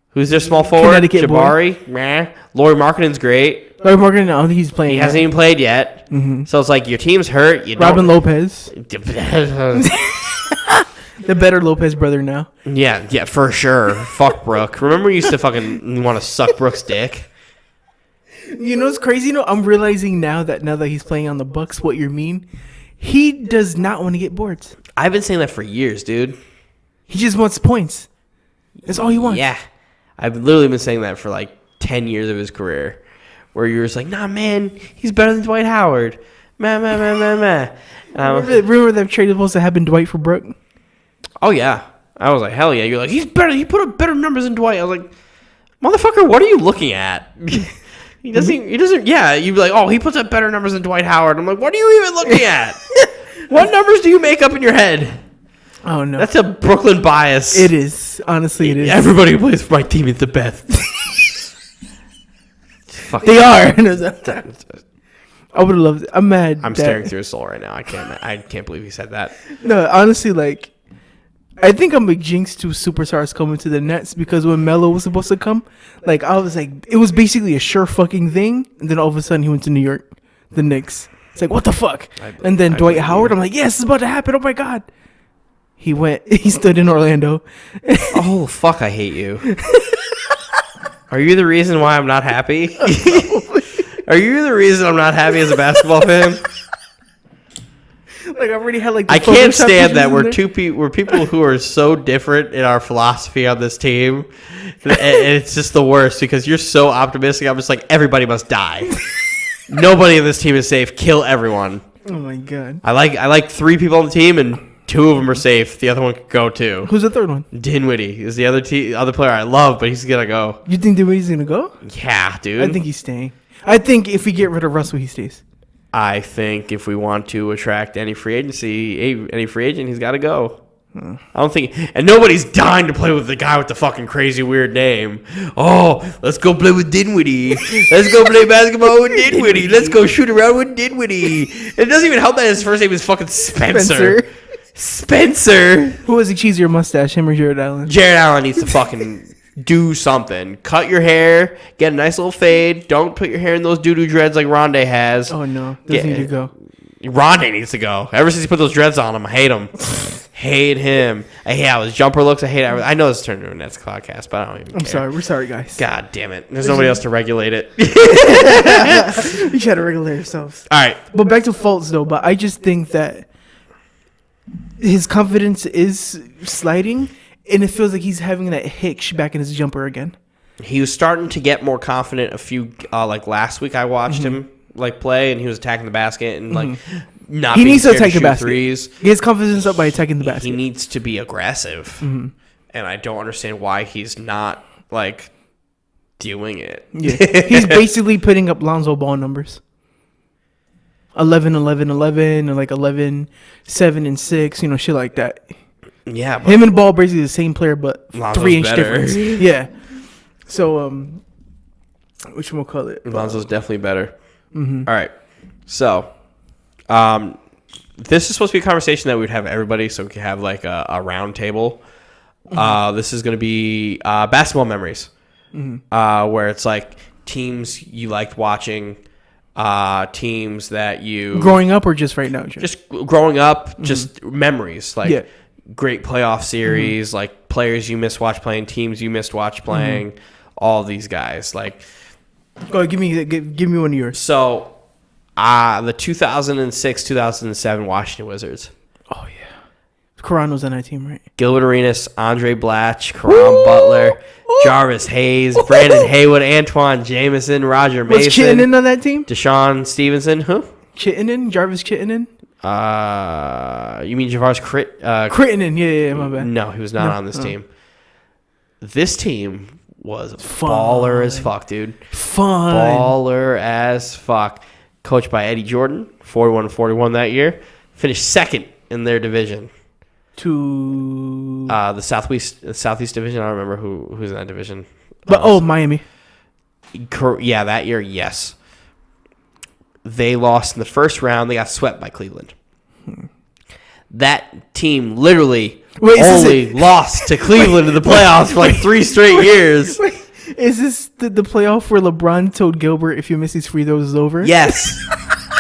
Who's their small forward? Connecticut Jabari. Meh. Laurie Markketen's great. Larry Morgan, I don't think he's playing. He hasn't even played yet. So it's like your team's hurt. Robin Lopez. The better Lopez brother now. Yeah, for sure. Fuck Brooke. Remember you used to fucking want to suck Brooke's dick? You know what's crazy? I'm realizing now that he's playing on the Bucks, what you mean. He does not want to get boards. I've been saying that for years, dude. He just wants points. That's all he wants. Yeah. I've literally been saying that for like 10 years of his career. Where you're just like, nah, man, he's better than Dwight Howard. Remember that trade was supposed to happen Dwight for Brooke? Oh, yeah. I was like, hell yeah. You're like, he's better. He put up better numbers than Dwight. I was like, motherfucker, what are you looking at? He doesn't, yeah. You'd be like, oh, he puts up better numbers than Dwight Howard. I'm like, what are you even looking at? What numbers do you make up in your head? Oh, no. That's a Brooklyn bias. It is. Honestly, it is. Everybody who plays for my team is the best. They are. I would have loved it. I'm mad. I'm staring through his soul right now. I can't believe he said that. No, honestly, like, I think I'm a jinx to superstars coming to the Nets because when Melo was supposed to come, like, I was like, it was basically a sure fucking thing. And then all of a sudden he went to New York, the Knicks. It's like, what the fuck? And then Dwight Howard, I'm like, yes, it's about to happen. Oh my God. He stood in Orlando. Oh, fuck, I hate you. Are you the reason why I'm not happy? Are you the reason I'm not happy as a basketball fan? Like I already had like. I can't stand that we're people who are so different in our philosophy on this team, and it's just the worst because you're so optimistic. I'm just like everybody must die. Nobody in this team is safe. Kill everyone. Oh my god. I like 3 people on the team and 2 of them are safe. The other one could go too. Who's the third one? Dinwiddie is the other player I love, but he's gonna go. You think Dinwiddie's gonna go? Yeah, dude. I think he's staying. I think if we get rid of Russell, he stays. I think if we want to attract any free agent, he's got to go. I don't think, and nobody's dying to play with the guy with the fucking crazy weird name. Oh, let's go play with Dinwiddie. Let's go play basketball with Dinwiddie. Let's go shoot around with Dinwiddie. It doesn't even help that his first name is fucking Spencer. Who Jared Allen needs to fucking do something. Cut your hair. Get a nice little fade. Don't put your hair in those doo-doo dreads like Rondé has. Oh, no. Doesn't need to go. Rondé needs to go. Ever since he put those dreads on him, I hate him. Hate him. I hate how his jumper looks. I hate everything. I know this turned into a Nets podcast, but I don't even care. I'm sorry. We're sorry, guys. God damn it. There's nobody else to regulate it. You try to regulate yourselves. All right. But back to faults, though. But I just think that his confidence is sliding, and it feels like he's having that hitch back in his jumper again. He was starting to get more confident a few, like last week I watched him like play, and he was attacking the basket and like not He being needs to scared attack the shoot basket. threes. Get his confidence up by attacking the basket. He needs to be aggressive, and I don't understand why he's not like doing it. Yeah. He's basically putting up Lonzo Ball numbers. 11, 11, 11, and like 11, 7, and 6, shit like that. Yeah, but Him and Ball basically the same player, but Lonzo's 3-inch better. difference. Yeah. So, whatchamacallit? Lonzo's definitely better. All right. So, this is supposed to be a conversation that we'd have everybody, so we could have like a round table. This is going to be basketball memories, where it's like teams you liked watching, teams that you Growing up or just right now? just growing up, just memories like Yeah. great playoff series, like players you missed watch playing, teams you missed watch playing, all these guys like. Go ahead, give me one of yours. So, the 2006-2007 Washington Wizards. Oh yeah, Karan was on that team, right? Gilbert Arenas, Andre Blatch, Karan Butler, Jarvis Hayes, Brandon Haywood, Antoine Jameson, Roger Was Mason, Chittenden on that team? Deshaun Stevenson. Jarvis Chittenden? You mean Javaris Crittenden, yeah, my bad. No, he was not on this team. This team was baller as fuck, dude. Fun. Baller as fuck. Coached by Eddie Jordan, 41-41 that year. Finished second in their division. To The Southeast Division. I don't remember who's in that division. but Miami. Yeah, that year, yes. They lost in the first round. They got swept by Cleveland. That team literally only lost to Cleveland in the playoffs for like 3 straight years. Wait, is this the playoff where LeBron told Gilbert if you miss these free throws is over? Yes.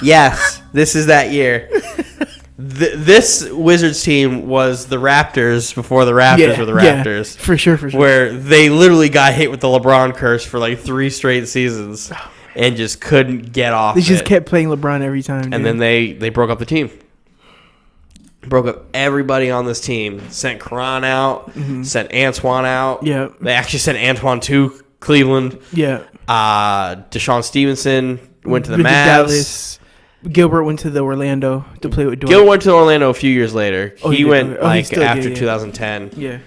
Yes. This is that year. This Wizards team was the Raptors before the Raptors were the Raptors. Yeah, for sure. Where they literally got hit with the LeBron curse for like 3 straight seasons and just couldn't get off They just it. kept playing LeBron every time. And then they broke up the team. Broke up everybody on this team. Sent Karan out. Sent Antoine out. Yeah. They actually sent Antoine to Cleveland. Yeah. Deshaun Stevenson went to the Went to Mavs. Dallas. Gilbert went to the Orlando to play with Dwight. Gil went to Orlando a few years later. Oh, he he did? went Oh, he like still after did, yeah. 2010. Yeah.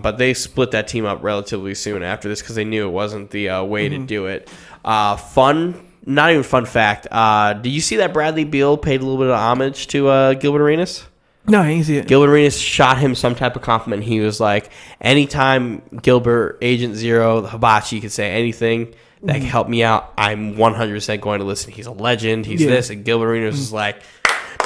But they split that team up relatively soon after this because they knew it wasn't the way to do it. Not even fun fact. Did you see that Bradley Beal paid a little bit of homage to Gilbert Arenas? No, I ain't see it. Gilbert Arenas shot him some type of compliment. He was like, anytime Gilbert, Agent Zero, the Hibachi could say anything that can help me out, I'm 100% going to listen. He's a legend. He's this. And Gilbert Arenas was like,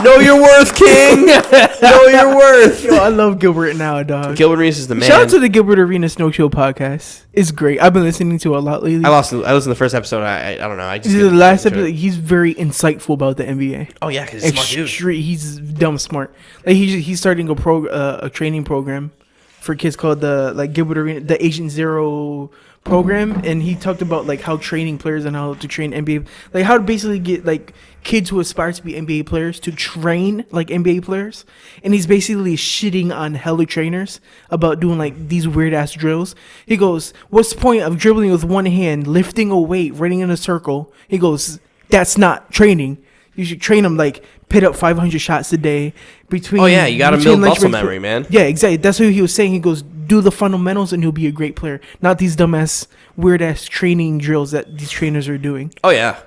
know your worth, King. Know your worth. Yo, I love Gilbert now, dog. Gilbert Arenas is the man. Shout out to the Gilbert Arenas Snow Show podcast. It's great. I've been listening to it a lot lately. I listened to the first episode. I don't know. I just This is the didn't last get into episode. it. He's very insightful about the NBA. Oh yeah, because he's a smart dude. He's dumb smart. Like he's starting a training program for kids called the Gilbert Arena, the Agent Zero program, and he talked about like how training players and how to train NBA, like how to basically get like kids who aspire to be NBA players to train like NBA players. And he's basically shitting on hella trainers about doing like these weird ass drills. He goes, what's the point of dribbling with one hand, lifting a weight, running in a circle? He goes, that's not training. You should train them like pit up 500 shots a day between. Oh yeah, you got to build muscle memory, man. Yeah, exactly. That's what he was saying. He goes, do the fundamentals and you'll be a great player. Not these dumbass, weird ass training drills that these trainers are doing. Oh yeah,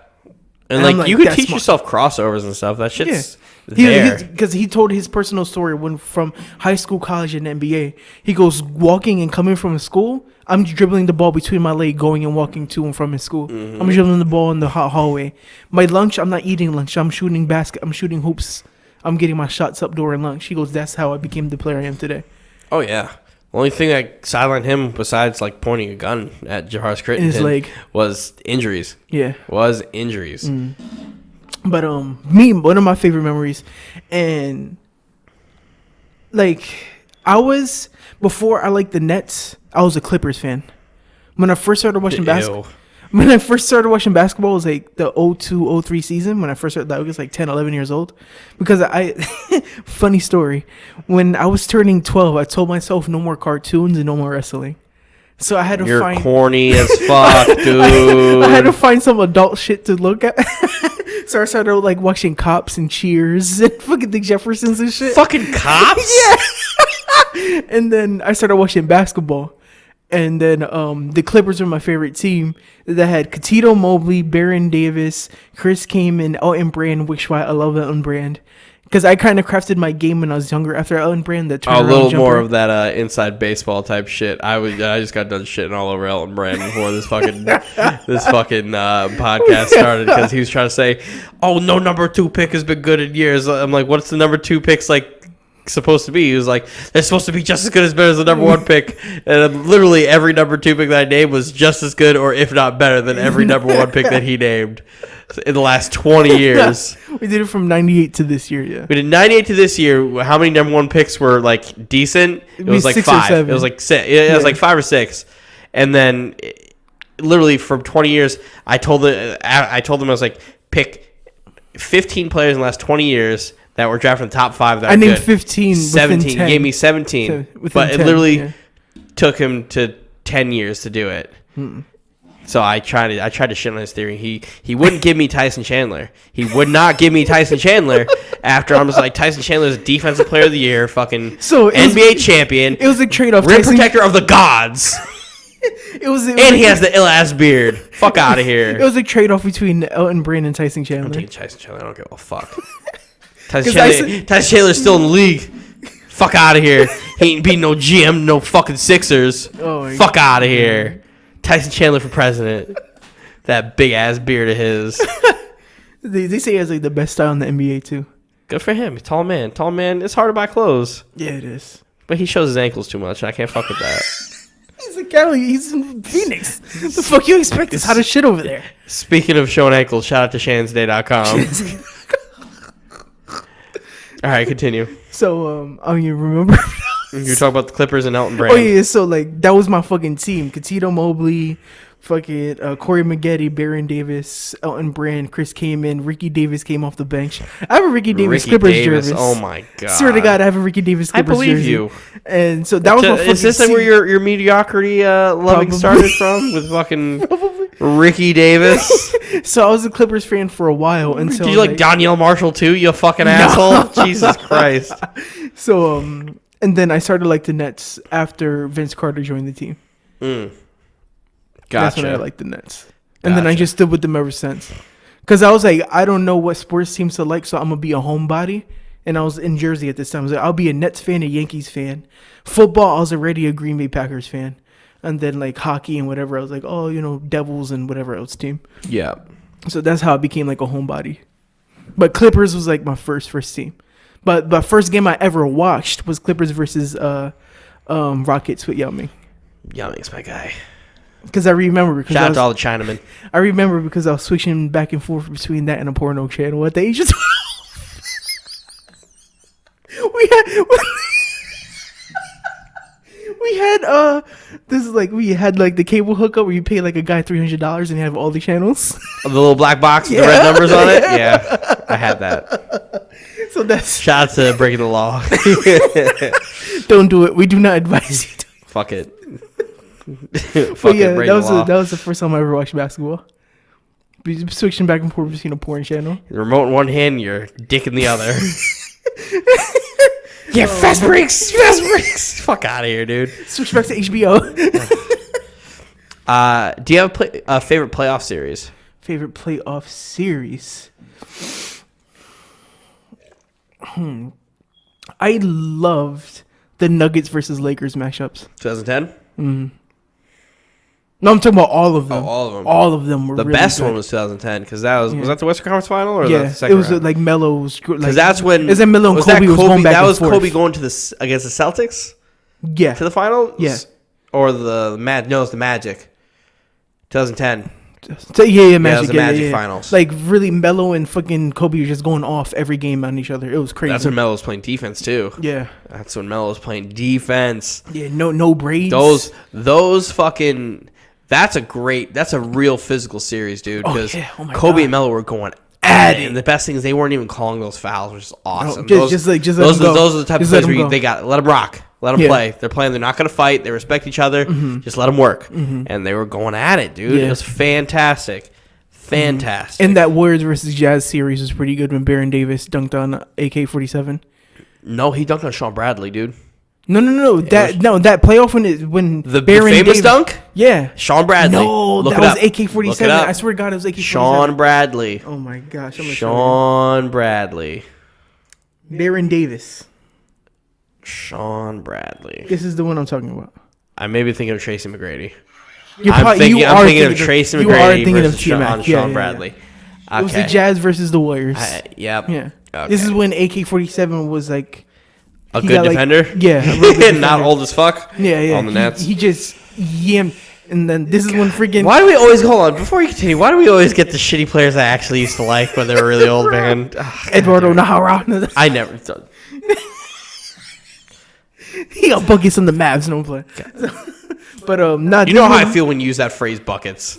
and like you could teach yourself crossovers and stuff. That shit's there. Because he told his personal story when from high school, college, and NBA. He goes walking and coming from school. I'm dribbling the ball between my leg, going and walking to and from his school. I'm dribbling the ball in the hallway. My lunch, I'm not eating lunch. I'm shooting basket. I'm shooting hoops. I'm getting my shots up during lunch. He goes, that's how I became the player I am today. Oh yeah. The only thing that sidelined him besides like pointing a gun at Jahar Crittenton in his leg was injuries. Yeah. Was injuries. But one of my favorite memories, and like before I liked the Nets, I was a Clippers fan. When I first started watching basketball, it was like the 02-03 season. When I first started, I was like 10, 11 years old. Because funny story, when I was turning 12, I told myself no more cartoons and no more wrestling. So I had to You're corny as fuck, dude. I had to find some adult shit to look at. So I started like watching Cops and Cheers and fucking the Jeffersons and shit. Fucking Cops? Yeah. And then I started watching basketball. And then the Clippers were my favorite team. That had Katito Mobley, Baron Davis, Chris Kaman, Elton Brand, which why I love Elton Brand. Because I kind of crafted my game when I was younger after Elton Brand. That a little more of that inside baseball type shit. I just got done shitting all over Elton Brand before this fucking podcast started because he was trying to say, "Oh, no number 2 pick has been good in years." I'm like, "What's the number 2 pick's like supposed to be?" He was like, "They're supposed to be just as good as better as the number 1 pick." And literally every number 2 pick that I named was just as good, or if not better, than every number 1 pick that he named in the last 20 years. We did it from 98 to this year, yeah. We did 98 to this year. How many number 1 picks were like decent? It was like 6 5. or 7. It was like 6. It was like 5 or 6. And then literally from 20 years, I told them I was like, pick 15 players in the last 20 years that were drafted in the top 5 that I are named good. 15 17. within 10. He gave me 17. But it 10, literally took him to 10 years to do it. So I tried to shit on his theory. He wouldn't give me Tyson Chandler. He would not give me Tyson Chandler after I was like, Tyson Chandler is Defensive Player of the Year, fucking NBA champion. It was a trade-off. Rim protector of the gods. And he has the ill-ass beard. Fuck out of here. It was a trade-off between Elton Brand and Tyson Chandler. I'm taking Tyson Chandler. I don't give a fuck. Tyson Chandler's still in the league. Fuck out of here. He ain't beating no GM, no fucking Sixers. Fuck out of here. Tyson Chandler for president. That big ass beard of his. They say he has like the best style in the NBA too. Good for him. Tall man. Tall man. It's hard to buy clothes. Yeah, it is. But he shows his ankles too much. I can't fuck with that. He's a Cali. He's in Phoenix. The fuck you expect? It's hot as shit over there. Speaking of showing ankles, shout out to shansday.com. All right, continue. So, you remember? You were talking about the Clippers and Elton Brand. Oh yeah, so like that was my fucking team. Katito Mobley, fucking Corey Maggette, Baron Davis, Elton Brand, Chris Kaman, Ricky Davis came off the bench. I have a Ricky Davis Clippers jersey. Oh my god! Swear to God, I have a Ricky Davis Clippers jersey. I believe you. And so that was my fucking Is this like where your mediocrity loving started from with fucking Ricky Davis? So I was a Clippers fan for a while until. Did you like Danielle Marshall too? You fucking asshole! Jesus Christ! So and then I started like the Nets after Vince Carter joined the team. Gotcha. That's when I liked the Nets. And then I just stood with them ever since. Because I was like, I don't know what sports teams to like, so I'm going to be a homebody. And I was in Jersey at this time. I was like, I'll be a Nets fan, a Yankees fan. Football, I was already a Green Bay Packers fan. And then like hockey and whatever, I was like, oh, Devils and whatever else team. Yeah. So that's how I became like a homebody. But Clippers was like my first team. But the first game I ever watched was Clippers versus Rockets with Yao Ming. Yao Ming's my guy. Because I remember. Shout out to all the Chinamen. I remember because I was switching back and forth between that and a porno channel at the age of 12. We had this is like we had like the cable hookup where you pay like a guy $300 and you have all the channels. The little black box with the red numbers on it. Yeah, I had that. So that's Shout out to breaking the law. don't do it. We do not advise you. Fuck it. But Fuck yeah, it. Break that the was law. that was the first time I ever watched basketball. Be switching back and forth between a porn channel. The remote in one hand, your dick in the other. Yeah, fast breaks. Fuck out of here, dude. Switch back to HBO. Do you have a favorite playoff series? Favorite playoff series? I loved the Nuggets versus Lakers matchups. 2010? No, I'm talking about all of them. Oh, all of them. All of them were The really best good. one was 2010 because that was that the Western Conference Final or Yeah, the second it was round? like Melo was Because that's when is that Melo and was Kobe that was going back that and was forth. Kobe going to against the Celtics Yeah, to the final. Yeah. Or the no, it's the Magic. 2010. so, yeah, it was Magic, the Magic Finals. Like really, Melo and fucking Kobe were just going off every game on each other. It was crazy. That's when Melo was playing defense too. Yeah, That's when Melo was playing defense. yeah. No braids. Those fucking. That's a real physical series, dude. Oh, Because yeah. Oh, my Kobe God. and Melo were going At at it. it. And the best thing is they weren't even calling those fouls, which is awesome. just let them go. Those are the type Just of let plays them where go. they got let them rock, let them Yeah. play. They're playing. They're not going to fight. They respect each other. Just let them work. And they were going at it, dude. Yeah. It was fantastic, fantastic. And that Warriors versus Jazz series was pretty good when Baron Davis dunked on AK-47. No, he dunked on Sean Bradley, dude. No. That playoff when The Baron famous Davis, dunk. Yeah. Sean Bradley. No, Look that it was up. AK-47. Look it up. I swear to God, it was AK-47. Sean Bradley. Oh my gosh. I'm gonna show Sean Bradley. you. Baron Davis. Sean Bradley. This is the one I'm talking about. I may be thinking of Tracy McGrady. I'm thinking of Tracy You are McGrady thinking of versus Sean T-Mac. Yeah, Sean yeah, Bradley. yeah. It was the Okay. Jazz versus the Warriors. Yep. Yeah. Okay. This is when AK-47 was like A he good got, like- defender? yeah, a real good Not defender. old as fuck? yeah. On the Nets? He just yammed. And then this is when freaking Why do we always, hold on, before you continue, why do we always get the shitty players I actually used to like when they were really old, man? Eduardo Nahara. I never. He got buckets on the Mavs, no play. But not You know how I feel when you use that phrase, buckets.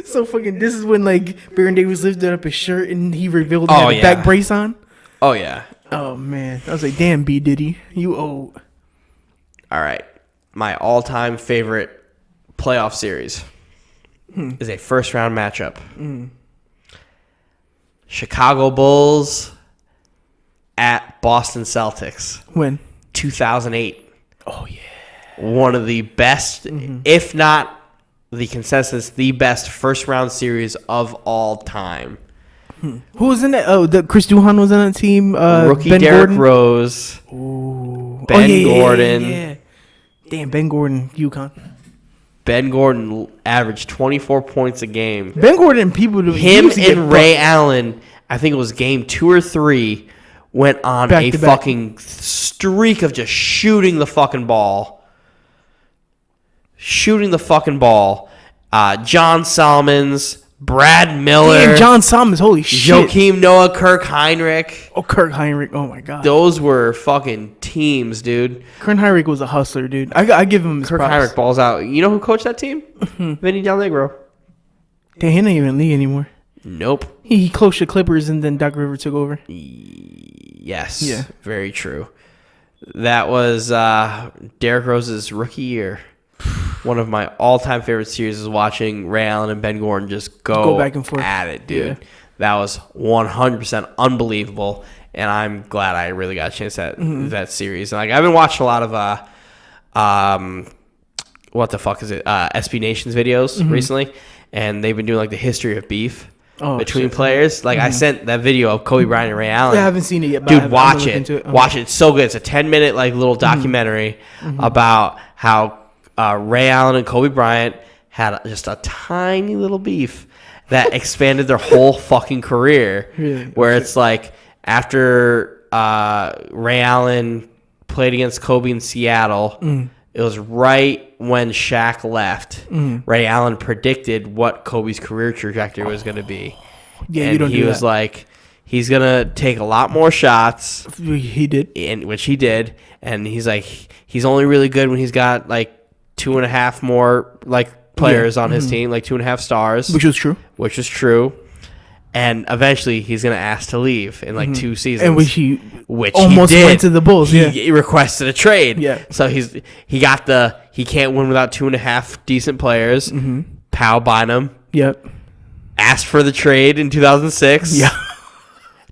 So fucking this is when like Baron Davis lifted up his shirt and he revealed he Oh, had a yeah. back brace on. Oh, yeah. Oh man, I was like, damn, B Diddy, you old. All right. My all-time favorite playoff series is a first-round matchup. Chicago Bulls at Boston Celtics, When? 2008. Oh yeah. One of the best, if not the consensus, the best first-round series of all time. Who was in that? Oh, the Chris Duhon was on that team. Rookie Ben Derrick Gordon. Rose, Ooh. Ben Gordon. Yeah. Damn, Ben Gordon, UConn. Ben Gordon averaged 24 points a game. Ben Gordon, people do Him used to get and Ray Allen, I think it was game 2 or 3, went on Back a to back. fucking streak of just shooting the fucking ball. John Salmons, Brad Miller, Damn, John Solomons, holy shit. Joakim Noah, Kirk Heinrich. Oh, Kirk Heinrich. Oh my god. Those were fucking teams, dude. Kirk Heinrich was a hustler, dude. I give him his Kirk props. Heinrich balls out. You know who coached that team? Vinny Del Negro. Damn, he not even in the league anymore. Nope. He coached the Clippers and then Doc Rivers took over. Yes. Yeah. Very true. That was Derrick Rose's rookie year. One of my all-time favorite series is watching Ray Allen and Ben Gordon just go back and forth. at it, dude. Yeah. That was 100% unbelievable, and I'm glad I really got a chance at that series. And, like, I've been watching a lot of what the fuck is it? SB Nation's videos recently, and they've been doing like the history of beef between shit. players. Like I sent that video of Kobe Bryant and Ray Allen. Yeah, I haven't seen it yet. But Dude, I'm watch gonna look it. into it. Watch it. It's so good. It's a 10-minute like little documentary about how Ray Allen and Kobe Bryant had just a tiny little beef that expanded their whole fucking career. Really? Where it's like after Ray Allen played against Kobe in Seattle, it was right when Shaq left. Ray Allen predicted what Kobe's career trajectory was going to be. Yeah, and you don't he do was that. like, he's going to take a lot more shots, He did. which he did, and he's like, he's only really good when he's got like 2.5 more like players on his team, like 2.5 stars, which was true. And eventually he's gonna ask to leave in like 2 seasons, and which he almost went to the Bulls. He requested a trade. Yeah. So he can't win without 2.5 decent players. Powell Bynum. Yep. Asked for the trade in 2006. Yeah.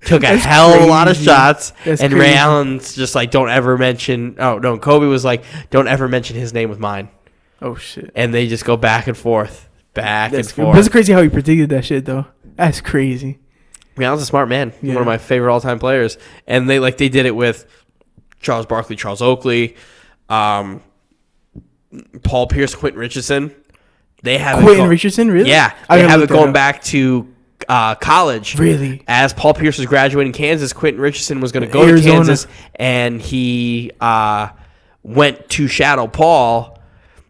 Took a hell of a lot of shots. That's and crazy. Ray Allen's just like, don't ever mention. Oh no, Kobe was like, don't ever mention his name with mine. Oh shit. And they just go back and forth, That's crazy how he predicted that shit though. That's crazy. Ray Allen's a smart man. Yeah. One of my favorite all-time players. And they did it with Charles Barkley, Charles Oakley, Paul Pierce, Quentin Richardson. They have Richardson, really? Yeah, they have it going back to college. Really? As Paul Pierce was graduating Kansas, Quentin Richardson was going to go Arizona. to Kansas, and he went to shadow Paul,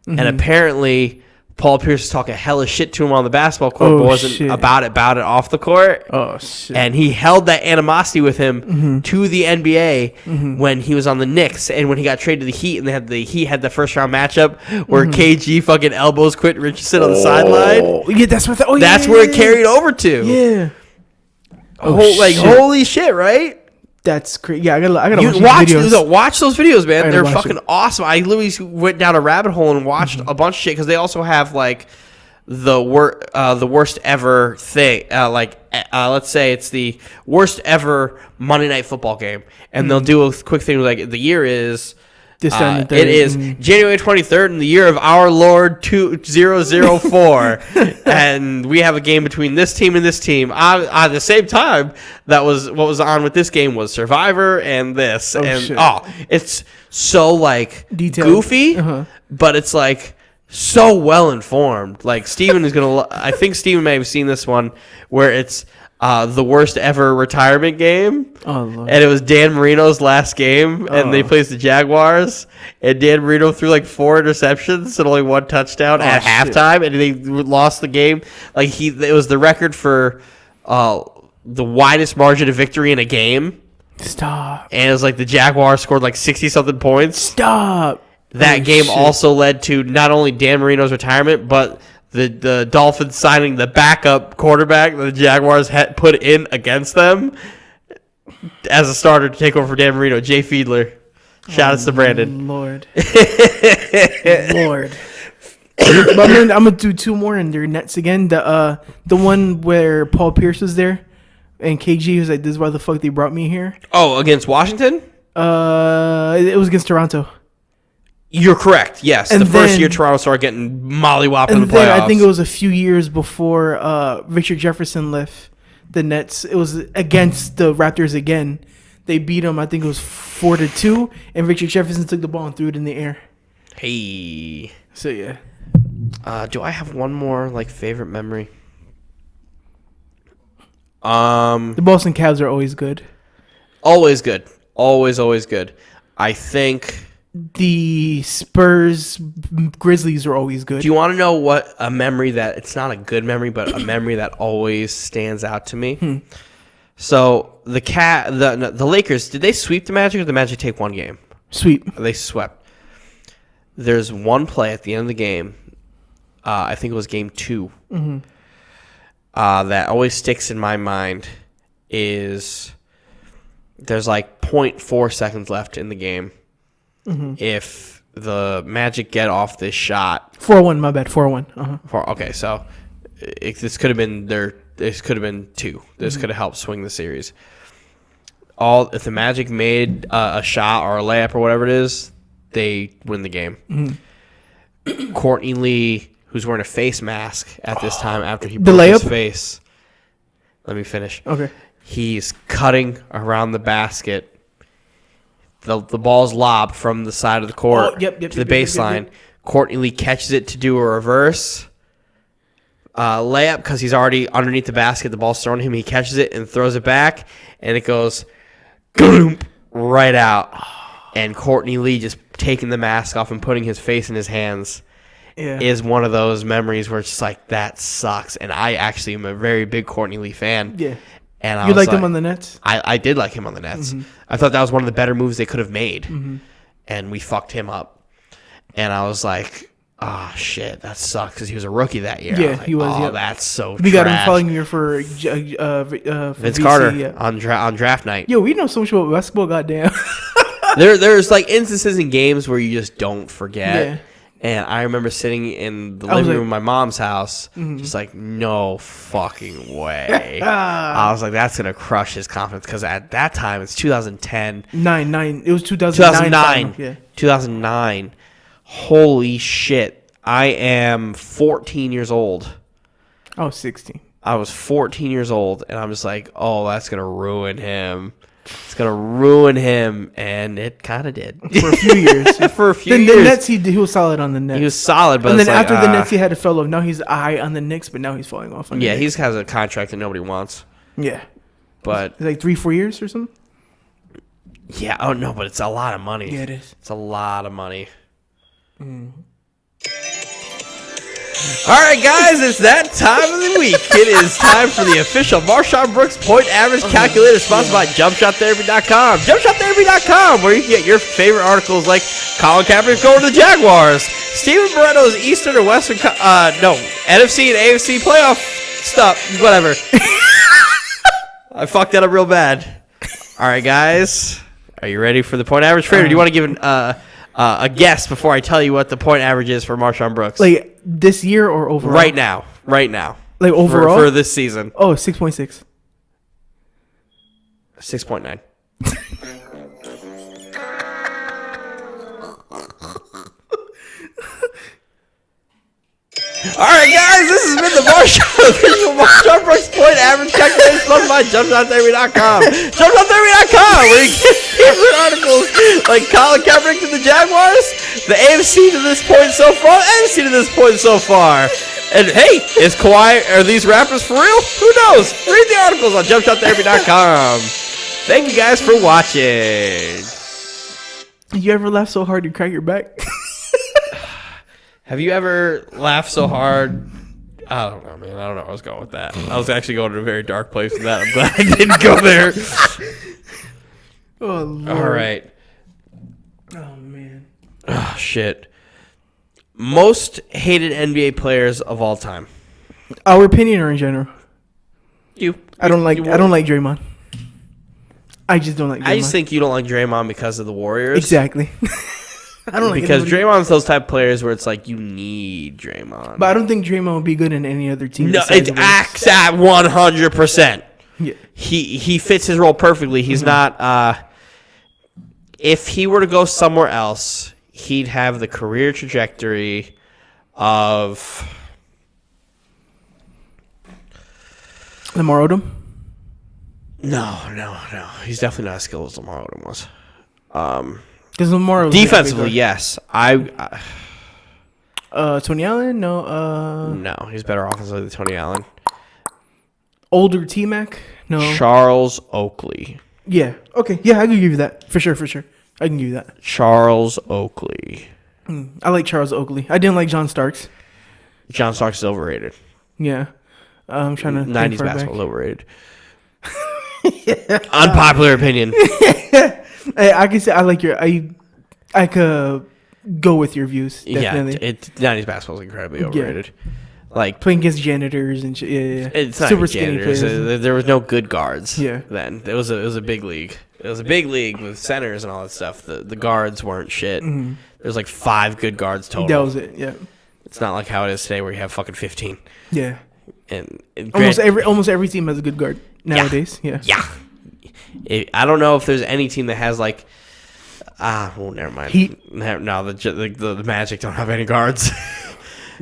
and apparently Paul Pierce was talking hella shit to him on the basketball court, but wasn't about it off the court. Oh, shit. And he held that animosity with him to the NBA when he was on the Knicks, and when he got traded to the Heat, and the Heat had the first round match-up where KG fucking elbows Quentin Richardson on the sideline. Yeah, that's what. That's where it carried over to. Yeah. Holy shit, right? That's crazy. Yeah, I gotta watch videos. watch those videos, man. They're fucking it. awesome. I literally went down a rabbit hole and watched a bunch of shit because they also have like the worst ever thing. Let's say it's the worst ever Monday Night Football game, and they'll do a quick thing like the year is. It is January 23rd in the year of our Lord 2004, and we have a game between this team and this team. At the same time, that was what was on with this game was Survivor and this, it's so like detailed, goofy, but it's like so well informed. Like Steven is gonna, I think Steven may have seen this one where it's. The worst ever retirement game. Oh, Lord. And it was Dan Marino's last game, and they played the Jaguars, and Dan Marino threw like 4 interceptions and only 1 touchdown at halftime, and they lost the game. Like it was the record for the widest margin of victory in a game. Stop. And it was like the Jaguars scored like 60-something points. Stop. That game also led to not only Dan Marino's retirement, but the Dolphins signing the backup quarterback that the Jaguars had put in against them as a starter to take over for Dan Marino, Jay Fiedler. Shout outs to Brandon. Lord. Lord. But I'm gonna do 2 more in their nets again. The one where Paul Pierce was there and KG was like, "This is why the fuck they brought me here." Oh, against Washington? It was against Toronto. You're correct. Yes, and the first year Toronto started getting mollywopped in the then playoffs. I think it was a few years before Richard Jefferson left the Nets. It was against the Raptors again. They beat them. I think it was 4-2, and Richard Jefferson took the ball and threw it in the air. Hey. So yeah. Do I have one more like favorite memory? The Boston Cavs are always good. Always good. Always good. I think the Spurs Grizzlies are always good. Do you want to know what a memory that it's not a good memory, but a memory that always stands out to me? So the Lakers, did they sweep the Magic or did the Magic take one game? Sweep. They swept. There's one play at the end of the game. I think it was game 2. That always sticks in my mind is there's like 0.4 seconds left in the game. If the Magic get off this shot, 4-1, my bad, 4-1. Okay, so this could have been This could have been 2. This could have helped swing the series. If the Magic made a shot or a layup or whatever it is, they win the game. Courtney Lee, who's wearing a face mask at this time after he broke his face. Let me finish. Okay. He's cutting around the basket. The ball's lobbed from the side of the court to the baseline. Yep. Courtney Lee catches it to do a reverse layup because he's already underneath the basket. The ball's thrown to him. He catches it and throws it back, and it goes right out. And Courtney Lee just taking the mask off and putting his face in his hands is one of those memories where it's just like, that sucks. And I actually am a very big Courtney Lee fan. Yeah. And you liked him on the Nets? I did like him on the Nets. I thought that was one of the better moves they could have made. and we fucked him up. And I was like, oh, shit, that sucks because he was a rookie that year. Yeah, I like, he was. Oh, yeah. that's so We got him trash. following year for Vince VC, Carter yeah. on draft night. Yo, we know so much about basketball. Goddamn. There's like instances in games where you just don't forget. Yeah. And I remember sitting in the I was living like- room of my mom's house, just like, no fucking way. I was like, that's going to crush his confidence because at that time, it's 2010. 9. It was 2009. 2009. Yeah. 2009. Holy shit. I am 14 years old. I was 16. I was 14 years old, and I'm just like, oh, that's going to ruin him. It's going to ruin him, and it kind of did. For a few years. For a few Then years. the Nets, he was solid on the Nets. He was solid, but and it's then like, after the Nets, he had to fall off. Now he's high on the Knicks, but now he's falling off on the yeah, Knicks. he has a contract that nobody wants. Yeah. But, It's like 3-4 years or something? yeah, oh, no, but it's a lot of money. Yeah, it is. It's a lot of money. All right, guys, it's that time of the week. It is time for the official Marshawn Brooks point average calculator sponsored by JumpShotTherapy.com. JumpShotTherapy.com, where you can get your favorite articles like Colin Kaepernick going to the Jaguars, Steven Barretto's Eastern or Western, NFC and AFC playoff stuff, whatever. I fucked that up real bad. All right, guys, are you ready for the point average? Frater, do you want to give a guess before I tell you what the point average is for Marshawn Brooks? Like this year or overall? Right now. Like overall? For this season. Oh, 6.6. 6.9. All right, guys, this has been the Marshawn Brooks point average calculator sponsored by JumpShotTherapy.com. JumpShotTherapy.com, where you get favorite articles like Colin Kaepernick to the Jaguars, the AFC to this point so far, NFC to this point so far. And hey, is Kawhi, are these rappers for real? Who knows? Read the articles on JumpShotTherapy.com. Thank you guys for watching. You ever laugh so hard you crack your back? Have you ever laughed so hard? I don't know, man. I don't know where I was going with that. I was actually going to a very dark place with that. I'm glad I didn't go there. Oh, Lord. All right. Oh, man. Oh, shit. Most hated NBA players of all time. Our opinion or in general? You. I don't like Draymond. I just don't like Draymond. I just think you don't like Draymond because of the Warriors. Exactly. I don't like Because anybody. Draymond's those type of players where it's like you need Draymond. But I don't think Draymond would be good in any other team. No, besides it the Warriors. acts at 100%. Yeah. He fits his role perfectly. He's not. If he were to go somewhere else, he'd have the career trajectory of Lamar Odom? No. He's definitely not as skilled as Lamar Odom was. Because Lamar was Defensively, yes. Tony Allen? No. No, he's better offensively than Tony Allen. Older T-Mac? No. Charles Oakley. Yeah. Okay. Yeah, I can give you that. For sure. I can give you that. Charles Oakley. I like Charles Oakley. I didn't like John Starks. John Starks is overrated. Yeah. I'm trying to think 90s far back. basketball is overrated. Unpopular opinion. I can say I like your. I could go with your views. Definitely. Yeah, 90s basketball is incredibly overrated. Like Playing against janitors and shit. Yeah. it's not Super even skinny janitors. players. There was no good guards. Yeah. Then it was a big league. It was a big league with centers and all that stuff. The guards weren't shit. There's like 5 good guards total. That was it. Yeah. It's not like how it is today where you have fucking 15. Yeah. And Almost every team has a good guard nowadays. Yeah. I don't know if there's any team that has like well, never mind. Heat? No, the Magic don't have any guards.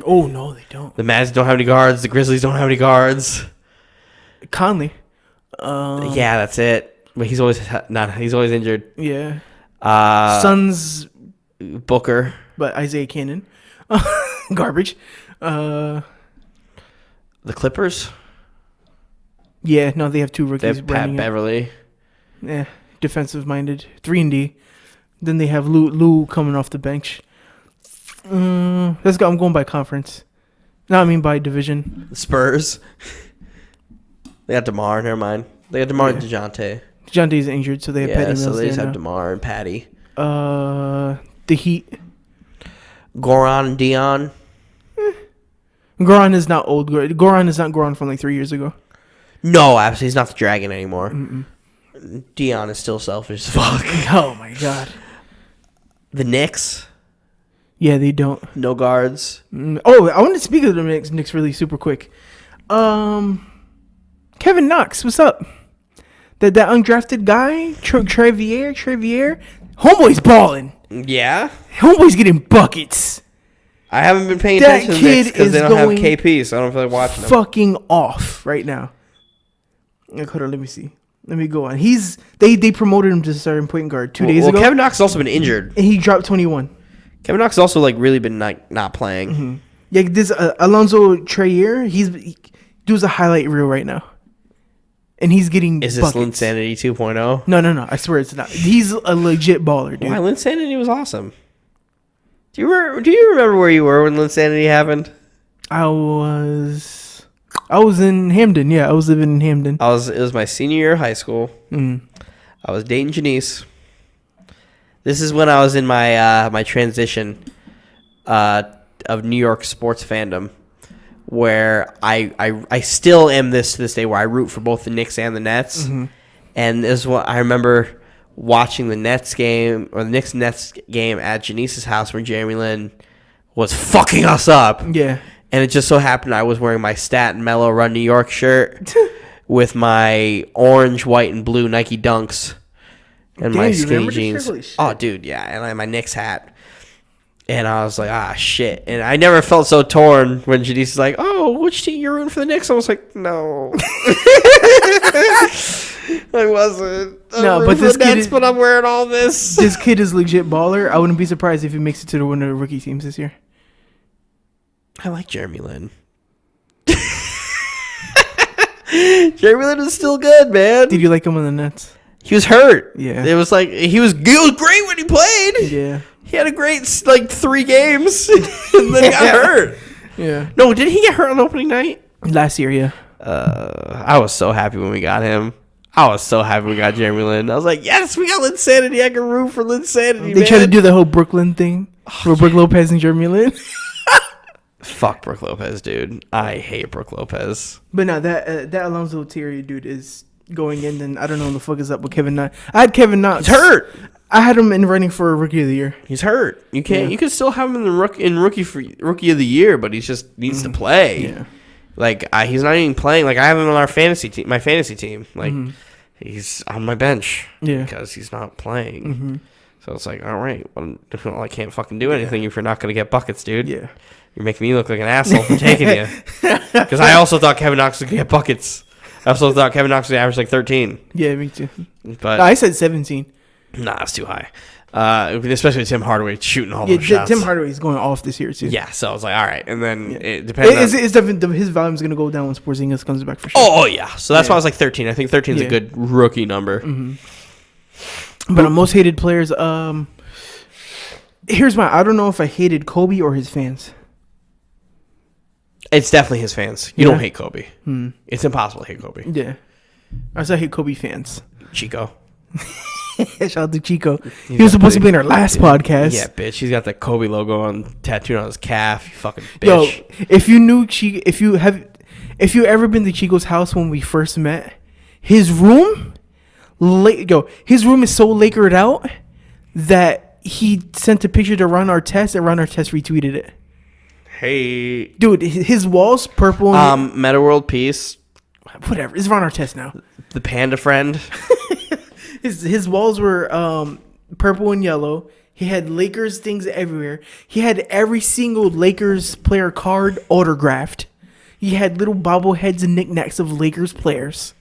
Oh no, they don't. The Magic don't have any guards. The Grizzlies don't have any guards. Conley. Yeah, that's it. But he's always injured. Yeah. Suns Suns, Booker. but Isaiah Cannon. Garbage. The Clippers. Yeah, no, they have 2 They rookies. have Pat running it. Beverly. Yeah, defensive minded. 3-and-D. Then they have Lou coming off the bench. Let's go. I'm going by conference. No, I mean by division. The Spurs. They got DeMar. Never mind. They got DeMar and DeJounte. DeJounte's injured, so they have Patty Mills so they just there have now. DeMar and Patty. The Heat. Goran and Dion. Goran is not old. Goran is not Goran from like 3 years ago. No, absolutely, he's not the Dragon anymore. Dion is still selfish as fuck. Oh my god. The Knicks. Yeah, they don't. No guards. Oh, I want to speak of the Knicks really super quick. Kevin Knox, what's up? That undrafted guy, Trevier. Homeboy's balling. Yeah. Homeboy's getting buckets. I haven't been paying That attention to kid this because they is don't have going KP, so I don't feel like watching them. Fucking off right now. Like, hold on, let me see. Let me go on. They promoted him to starting point guard 2 days ago. Kevin Knox has also been injured. And he dropped 21. Kevin Knox has also like really been not playing. Mm-hmm. Yeah, this Alonzo Trier, he does a highlight reel right now. And he's getting Is this buckets. Linsanity 2.0? No. I swear it's not. He's a legit baller, dude. Why, Linsanity was awesome. Do you remember where you were when Linsanity happened? I was in Hamden. Yeah, I was living in Hamden. It was my senior year of high school. I was dating Janice. This is when I was in my my transition of New York sports fandom, where I still am to this day, where I root for both the Knicks and the Nets. And this is what I remember watching the Nets game, or the Knicks-Nets game at Janice's house, where Jeremy Lin was fucking us up. Yeah. And it just so happened I was wearing my Stat and Melo Run New York shirt with my orange, white, and blue Nike Dunks and my skinny jeans. Oh, dude, yeah. And I had my Knicks hat. And I was like, ah, shit. And I never felt so torn when Janice was like, oh, which team you're rooting for the Knicks? I was like, no. I wasn't. But this kid but I'm wearing all this. This kid is legit baller. I wouldn't be surprised if he makes it to one of the rookie teams this year. I like Jeremy Lin. Jeremy Lin is still good, man. Did you like him on the Nets? He was hurt. Yeah. It was like he was great when he played. Yeah. He had a great 3 games and then got hurt. Yeah. No, did he get hurt on opening night? Last year, yeah. I was so happy when we got him. I was so happy we got Jeremy Lin. I was like, yes, we got Linsanity. I can root for Linsanity. They try to do the whole Brooklyn thing with Brook Lopez and Jeremy Lin. Fuck Brook Lopez, dude. I hate Brook Lopez. But no, that Alonzo Thierry dude is going in, and I don't know what the fuck is up with Kevin Knox. I had Kevin Knox. He's hurt. I had him in running for Rookie of the Year. He's hurt. You can't. Yeah. You can still have him in Rookie of the Year, but he just needs to play. Yeah. Like he's not even playing. Like I have him on our fantasy team, my fantasy team. Like he's on my bench. Yeah. Because he's not playing. So it's like, all right, well, I can't fucking do anything if you're not gonna get buckets, dude. Yeah. You're making me look like an asshole for taking you. Because I also thought Kevin Knox was gonna get buckets. I also thought Kevin Knox would average like 13. Yeah, me too. But No, I said 17. nah, it's too high. Especially Tim Hardaway shooting all those shots. Tim Hardaway is going off this year too. Yeah, so I was like, all right. And then it depends It's definitely, his volume's going to go down when Porzingis comes back for sure. Oh, yeah. So that's why I was like 13. I think 13 is a good rookie number. But on most hated players, here's my, I don't know if I hated Kobe or his fans. It's definitely his fans. You don't hate Kobe. It's impossible to hate Kobe. Yeah. I said I hate Kobe fans. Chico. Shout out to Chico. He was supposed to be in our last podcast. Yeah, bitch. He's got the Kobe logo tattooed on his calf. You fucking bitch. Yo, if you knew Chico, if you ever been to Chico's house when we first met, his room, his room is so lakered out that he sent a picture to Ron Artest, and Ron Artest retweeted it. Hey. Dude, his walls purple. Meta World Peace. Whatever. It's Ron Artest now. The Panda Friend. His walls were purple and yellow. He had Lakers things everywhere. He had every single Lakers player card autographed. He had little bobbleheads and knickknacks of Lakers players.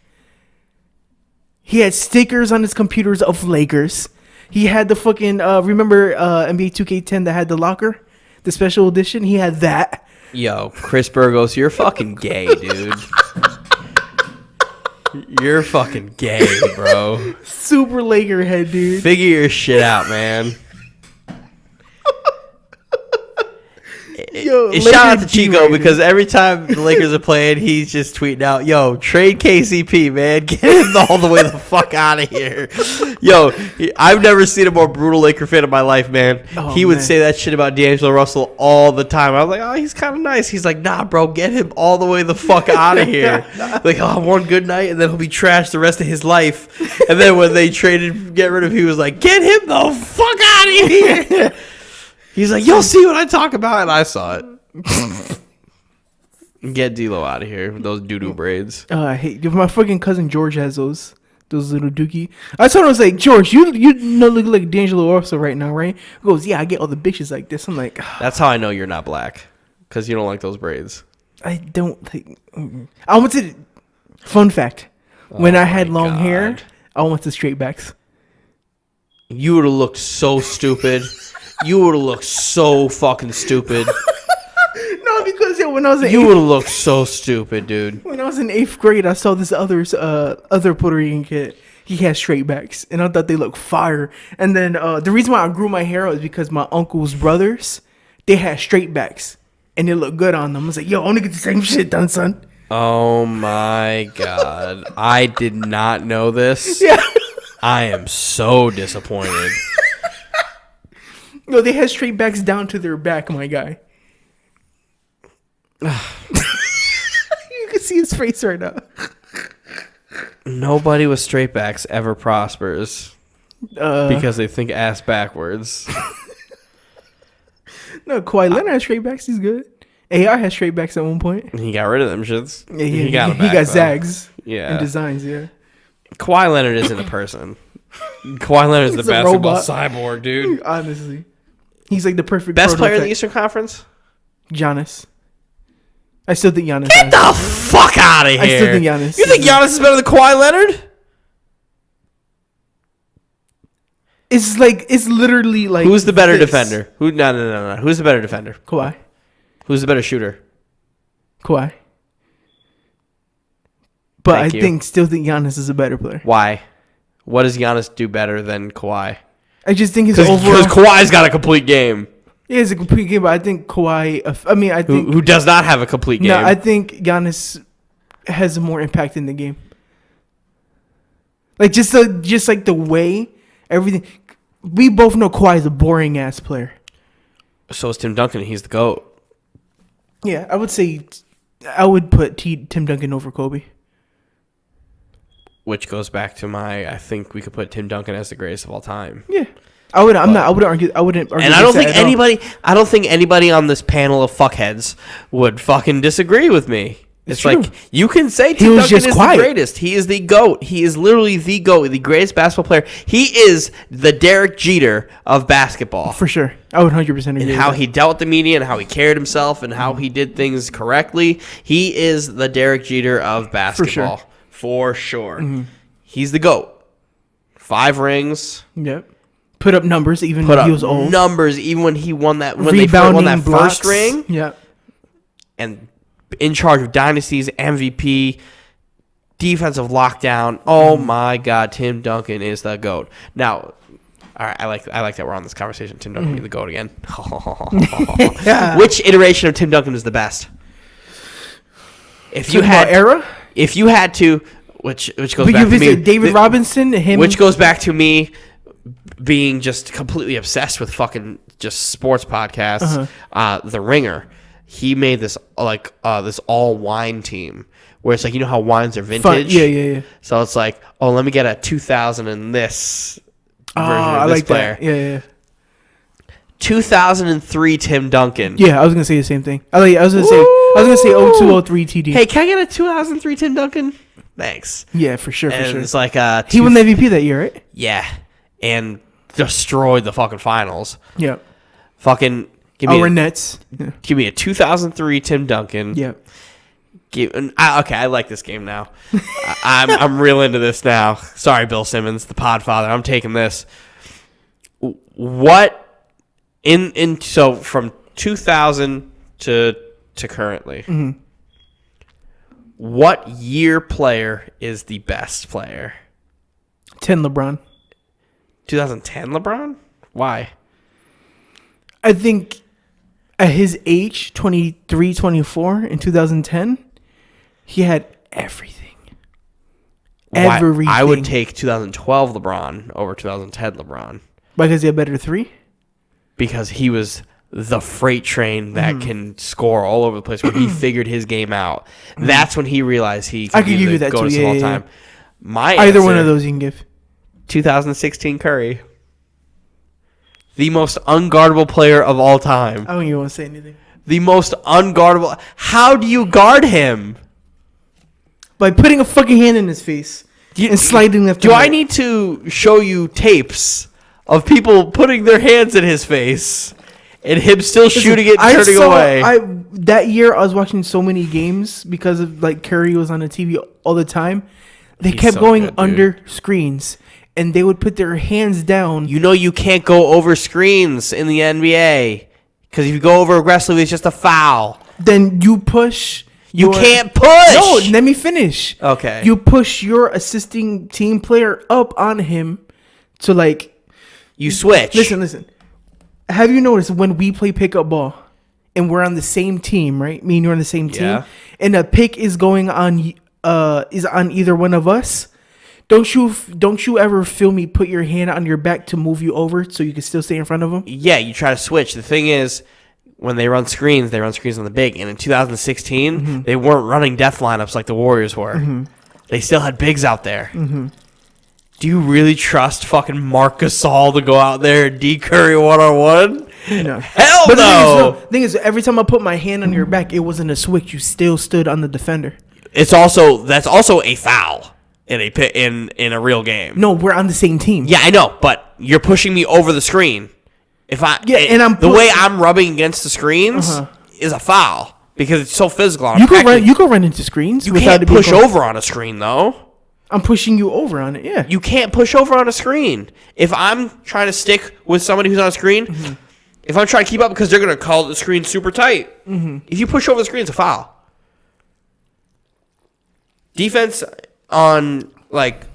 He had stickers on his computers of Lakers. He had the fucking remember NBA 2K10 that had the locker, the special edition. He had that. Yo, Chris Burgos, you're fucking gay, dude. You're fucking gay, bro. Super Laker head, dude. Figure your shit out, man. Yo, Shout out to Chico because every time the Lakers are playing, he's just tweeting out, "Yo, trade KCP, man, get him all the way the fuck out of here." Yo, I've never seen a more brutal Laker fan in my life, man. He would say that shit about D'Angelo Russell all the time. I was like, "Oh, he's kind of nice." He's like, "Nah, bro, get him all the way the fuck out of here." Like, "Oh, one good night, and then he'll be trashed the rest of his life." And then when they get rid of him, he was like, "Get him the fuck out of here." He's like, "You'll see what I talk about," and I saw it. Get D'Lo out of here with those doo-doo braids. I hate my fucking cousin George has those little dookie. I told him, I was like, "George, you look like D'Angelo Russell right now, right?" He goes, "Yeah, I get all the bitches like this." I'm like, that's how I know you're not black, because you don't like those braids. I don't think. I went to. Fun fact: when I had long hair, I went to straight backs. You would have looked so stupid. You would have looked so fucking stupid. No, because when I was you would have looked so stupid, dude. When I was in 8th grade, I saw this other Puerto Rican kid. He had straight backs, and I thought they looked fire. And then the reason why I grew my hair out is because my uncle's brothers, they had straight backs, and it looked good on them. I was like, "Yo, I want to get the same shit done, son." Oh my god, I did not know this. Yeah. I am so disappointed. No, they had straight backs down to their back, my guy. You can see his face right now. Nobody with straight backs ever prospers because they think ass backwards. No, Kawhi Leonard has straight backs. He's good. AI has straight backs at one point. He got rid of them shits. Yeah, he got zags. Yeah, and designs. Yeah. Kawhi Leonard isn't a person. Kawhi Leonard is the basketball cyborg, dude. Honestly, he's like the perfect best player in the Eastern Conference. Giannis. I still think Giannis. Get the fuck out of here. I still think Giannis. You think Giannis is better than Kawhi Leonard? It's literally like. Who's the better defender? No. Who's the better defender? Kawhi. Who's the better shooter? Kawhi. But I still think Giannis is a better player. Why? What does Giannis do better than Kawhi? I just think his overall. Because Kawhi's got a complete game. Yeah, it's a complete game, but I think Kawhi. I think who does not have a complete game. No, I think Giannis has more impact in the game. Like just like the way everything. We both know Kawhi is a boring ass player. So is Tim Duncan. He's the GOAT. Yeah, I would say I would put Tim Duncan over Kobe. Which goes back to I think we could put Tim Duncan as the greatest of all time. Yeah. I wouldn't argue. And I don't think anybody on this panel of fuckheads would fucking disagree with me. It's true. like, you can say Tim Duncan is the greatest. He is the GOAT. He is literally the GOAT, the greatest basketball player. He is the Derek Jeter of basketball. For sure. I would 100% agree. And how he dealt with the media and how he carried himself and how he did things correctly. He is the Derek Jeter of basketball. For sure. Mm-hmm. He's the GOAT. 5 rings. Yep. Put up numbers even when he was old. Numbers even when he won that blocks. first ring. Yeah. And in charge of dynasties, MVP, defensive lockdown. Oh my God, Tim Duncan is the GOAT. Now, all right, I like that we're on this conversation. Tim Duncan be the GOAT again. Yeah. Which iteration of Tim Duncan is the best? If you had to, which goes back to me, David Robinson, him, which goes back to me being just completely obsessed with fucking just sports podcasts. The Ringer, he made this this all wine team where it's like, you know how wines are vintage. Yeah. So it's like, oh, let me get a 2000 in this version of I this like player. That. Yeah. 2003 Tim Duncan. Yeah, I was gonna say the same thing. I was gonna say 0203 TD. Hey, can I get a 2003 Tim Duncan? Thanks. Yeah, for sure. It's like he won the MVP that year, right? Yeah, and destroyed the fucking finals. Yeah. Fucking give me Nets. Yeah. Give me a 2003 Tim Duncan. Yeah. Okay, I like this game now. I'm real into this now. Sorry, Bill Simmons, the Podfather. I'm taking this. What so from 2000 to currently, mm-hmm. what year player is the best player? 10 LeBron. 2010 LeBron? Why? I think At his age, 23, 24, in 2010, he had everything. Everything. I would take 2012 LeBron over 2010 LeBron. Because he had better three? Because he was the freight train that can score all over the place. When he figured his game out, that's when he realized he could I could give you that too. Go all time. My Either answer, one of those you can give. 2016 Curry, the most unguardable player of all time. I don't even want to say anything. The most unguardable. How do you guard him? By putting a fucking hand in his face and sliding left. Do I need to show you tapes of people putting their hands in his face and him still shooting it and turning away? That year, I was watching so many games because of like Curry was on the TV all the time. They kept so going good, under screens, and they would put their hands down. You know you can't go over screens in the NBA because if you go over aggressively, it's just a foul. Then you push. You can't push. No, let me finish. Okay. You push your assisting team player up on him to like. You switch. Listen. Have you noticed when we play pickup ball and we're on the same team, right? Me and you're on the same team, Yeah. and a pick is going on, is on either one of us. Don't you ever feel me put your hand on your back to move you over so you can still stay in front of him? Yeah, you try to switch. The thing is, when they run screens on the big. And in 2016, they weren't running death lineups like the Warriors were. They still had bigs out there. Do you really trust fucking Marc Gasol to go out there and D Curry one-on-one? No. Hell But no! the thing is, every time I put my hand on your back, it wasn't a switch. You still stood on the defender. That's also a foul in a real game. No, we're on the same team. Yeah, I know, but you're pushing me over the screen. And I'm the way I'm rubbing against the screens is a foul because it's so physical. You can run into screens. You can't push over on a screen though. I'm pushing you over on it. Yeah. You can't push over on a screen. If I'm trying to stick with somebody who's on a screen, if I'm trying to keep up because they're going to call the screen super tight, if you push over the screen, it's a foul. Defense on like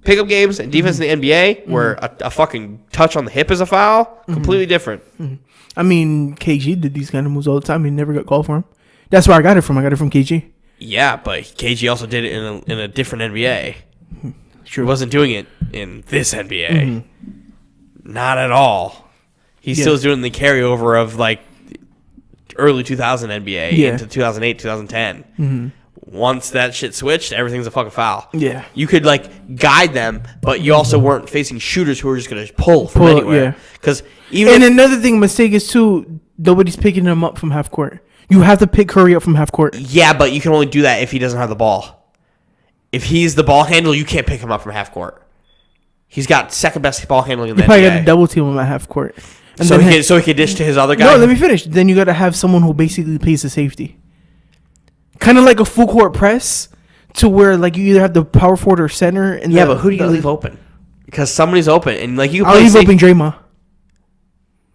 pickup games and defense in the NBA, where a fucking touch on the hip is a foul, completely different. I mean, KG did these kind of moves all the time. He never got called for him. That's where I got it from. I got it from KG. Yeah, but KG also did it in a different NBA. True. He wasn't doing it in this NBA. Not at all. He's still doing the carryover of like early 2000 NBA into 2008, 2010. Once that shit switched, everything's a fucking foul. Yeah. You could like guide them, but you also weren't facing shooters who were just going to pull from anywhere. Because another thing, mistake is too, nobody's picking him up from half court. You have to pick Curry up from half court. Yeah, but you can only do that if he doesn't have the ball. If he's the ball handler, you can't pick him up from half court. He's got second best ball handling in the You probably NBA. got to double team him at half court. And So he could dish to his other guy? No, let me finish. Then you got to have someone who basically plays the safety. Kind of like a full court press to where like you either have the power forward or center. And Yeah, but who do you leave open? Because somebody's open. And like you I'll leave open Draymond.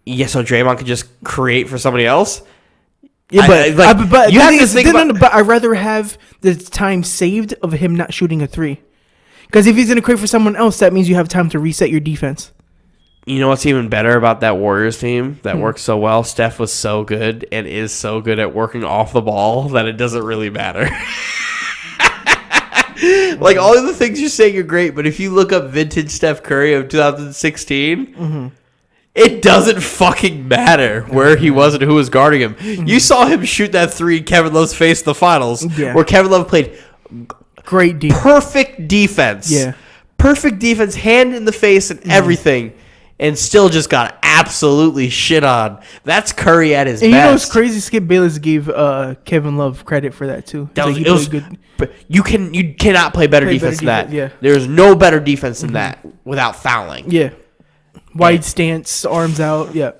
Yeah, so Draymond could just create for somebody else? Yeah, but you have to think about... But I'd rather have the time saved of him not shooting a three. Because if he's going to create for someone else, that means you have time to reset your defense. You know what's even better about that Warriors team that works so well? Steph was so good and is so good at working off the ball that it doesn't really matter. Like, all of the things you're saying are great, but if you look up vintage Steph Curry of 2016... It doesn't fucking matter where he was and who was guarding him. You saw him shoot that three in Kevin Love's face in the finals, where Kevin Love played great defense. Perfect defense. Yeah. Perfect defense, hand in the face and everything, and still just got absolutely shit on. That's Curry at his best. And you know what's crazy? Skip Bayless gave Kevin Love credit for that, too. You cannot play better defense than that. Yeah. There's no better defense than that without fouling. Yeah. Wide stance, arms out, yeah.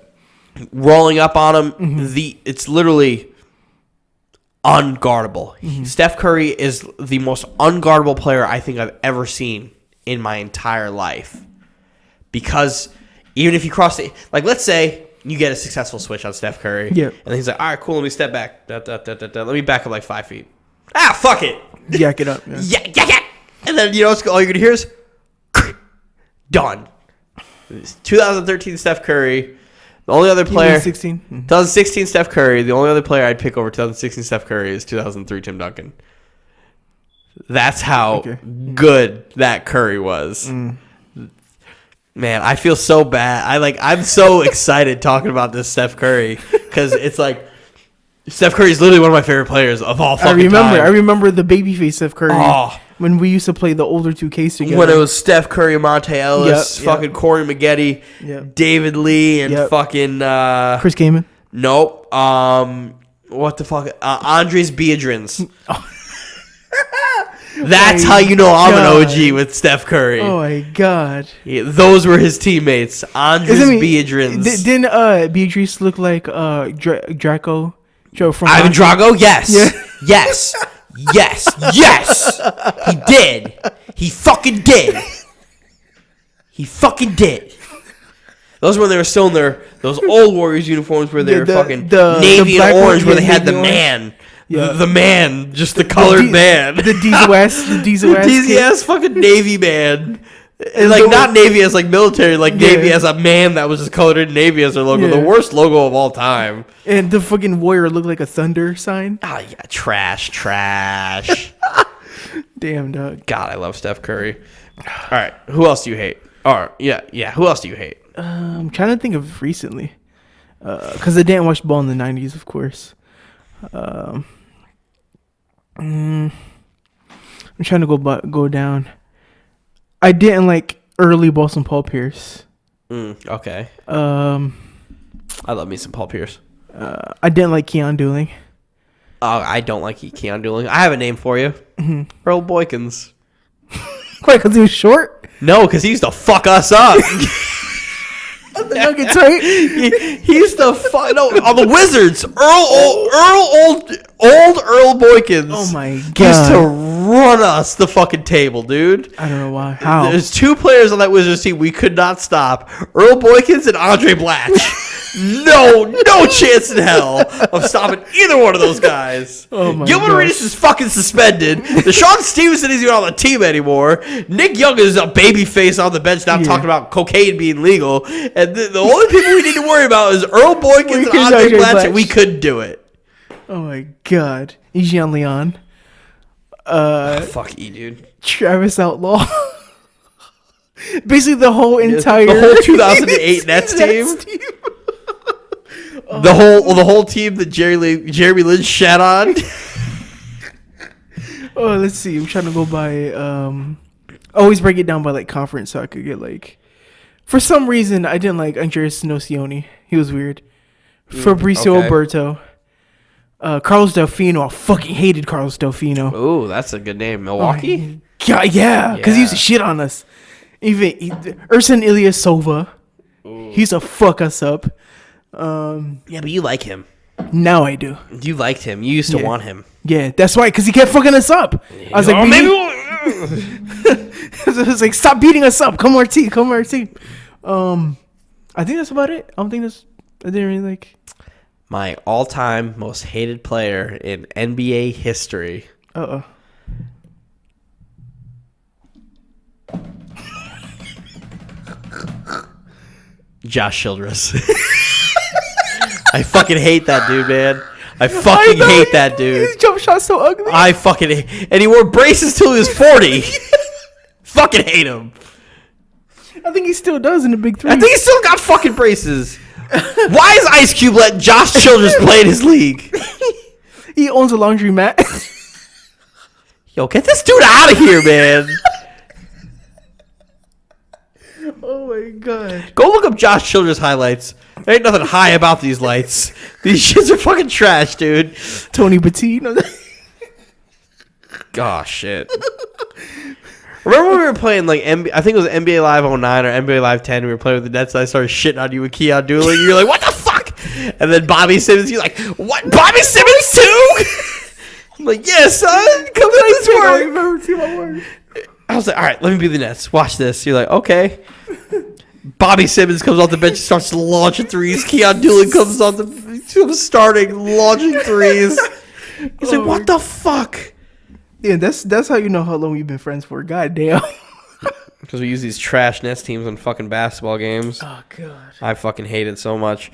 Rolling up on him, it's literally unguardable. Steph Curry is the most unguardable player I think I've ever seen in my entire life. Because even if you cross it, like let's say you get a successful switch on Steph Curry, and then he's like, all right, cool, let me step back. Let me back up like 5 feet. Fuck it. Yak it up. Yeah. And then, all you're going to hear is, done. 2013 Steph Curry, The only other player, 16. 2016 Steph Curry. The only other player I'd pick over 2016 Steph Curry is 2003 Tim Duncan. That's how good that Curry was. Man, I feel so bad. I'm so excited talking about this Steph Curry because it's like Steph Curry is literally one of my favorite players of all fucking time. I remember the babyface Steph Curry when we used to play the older 2Ks together. When it was Steph Curry, Monte Ellis, fucking Corey Maggette, David Lee, and fucking Chris Kaman. Nope. What the fuck? Andres Biedrins. That's how you know I'm an OG with Steph Curry. Oh my god. Yeah, those were his teammates. Andres Biedrins. Didn't Beatrice look like Draco? Joe from Ivan Drago? Yes. Yeah. Yes. Yes. Yes. He did. He fucking did. He fucking did. Those when they were still in those old Warriors uniforms where they were fucking navy and orange where they had the man. Yeah. The man, just the colored man. The DZS fucking Navy man. And like not Navy as like military, like Navy as a man that was just colored in Navy as their logo. Yeah. The worst logo of all time. And the fucking warrior looked like a thunder sign. Oh yeah, trash. Damn, dog. God, I love Steph Curry. All right, who else do you hate? Who else do you hate? I'm trying to think of recently. Because I didn't watch ball in the 90s, of course. I'm trying to go down. I didn't like early Boston Paul Pierce. Okay. I love me some Paul Pierce. I didn't like Keon Dooling. I don't like Keon Dooling. I have a name for you. Earl Boykins. Why, because he was short? No, because he used to fuck us up. The Nuggets, right? He used to fuck on the Wizards. Old Earl Boykins. Oh my god! Used to run us the fucking table, dude. I don't know why. How? There's two players on that Wizards team we could not stop: Earl Boykins and Andre Blatch. No chance in hell of stopping either one of those guys. Oh my Gilbert Arenas is fucking suspended. Deshaun Stevenson isn't even on the team anymore. Nick Young is a baby face on the bench now talking about cocaine being legal. And the only people we need to worry about is Earl Boykins and Andre Blatch, and we couldn't do it. Oh my god. Eugene Leon. Fuck E, dude. Travis Outlaw. Basically the whole entire... The whole 2008 Nets team. The whole team that Jeremy Lin shat on. Oh, let's see. I'm trying to go by... always break it down by like conference so I could get like... For some reason, I didn't like Andreas Nocioni. He was weird. Fabricio Alberto. Carlos Delfino. I fucking hated Carlos Delfino. Ooh, that's a good name. Milwaukee? Yeah, because he used to shit on us. Even Ersan Ilyasova. He used to fuck us up. Yeah, but you like him. Now I do. You liked him. You used to want him. Yeah, that's why, because he kept fucking us up. I was like, maybe... It was like, stop beating us up. Come on, our team. I think that's about it. I didn't really like... My all-time most hated player in NBA history. Josh Childress. I fucking hate that dude, man. I fucking hate that dude. His jump shot's so ugly. I fucking hate... And he wore braces till he was 40. Fucking hate him. I think he still does in the Big Three. I think he still got fucking braces. Why is Ice Cube letting Josh Childress play in his league? He owns a laundry mat. Yo, get this dude out of here, man. Oh my god. Go look up Josh Childress highlights. There ain't nothing high about these lights. These shits are fucking trash, dude. Tony Batine. Gosh, shit. Remember when we were playing like I think it was NBA Live 09 or NBA Live 10. We were playing with the Nets and I started shitting on you with Keon Dooling. You're like, what the fuck? And then Bobby Simmons, you're like, what? Bobby Simmons too? I'm like, yeah, son. Come to this work. I was like, all right, let me be the Nets. Watch this. You're like, okay. Bobby Simmons comes off the bench and starts launching threes. Keon Dooling comes starting launching threes. He's like, what the fuck? Yeah, that's how you know how long we've been friends for. God damn. Because we use these trash Nets teams on fucking basketball games. Oh, God. I fucking hate it so much.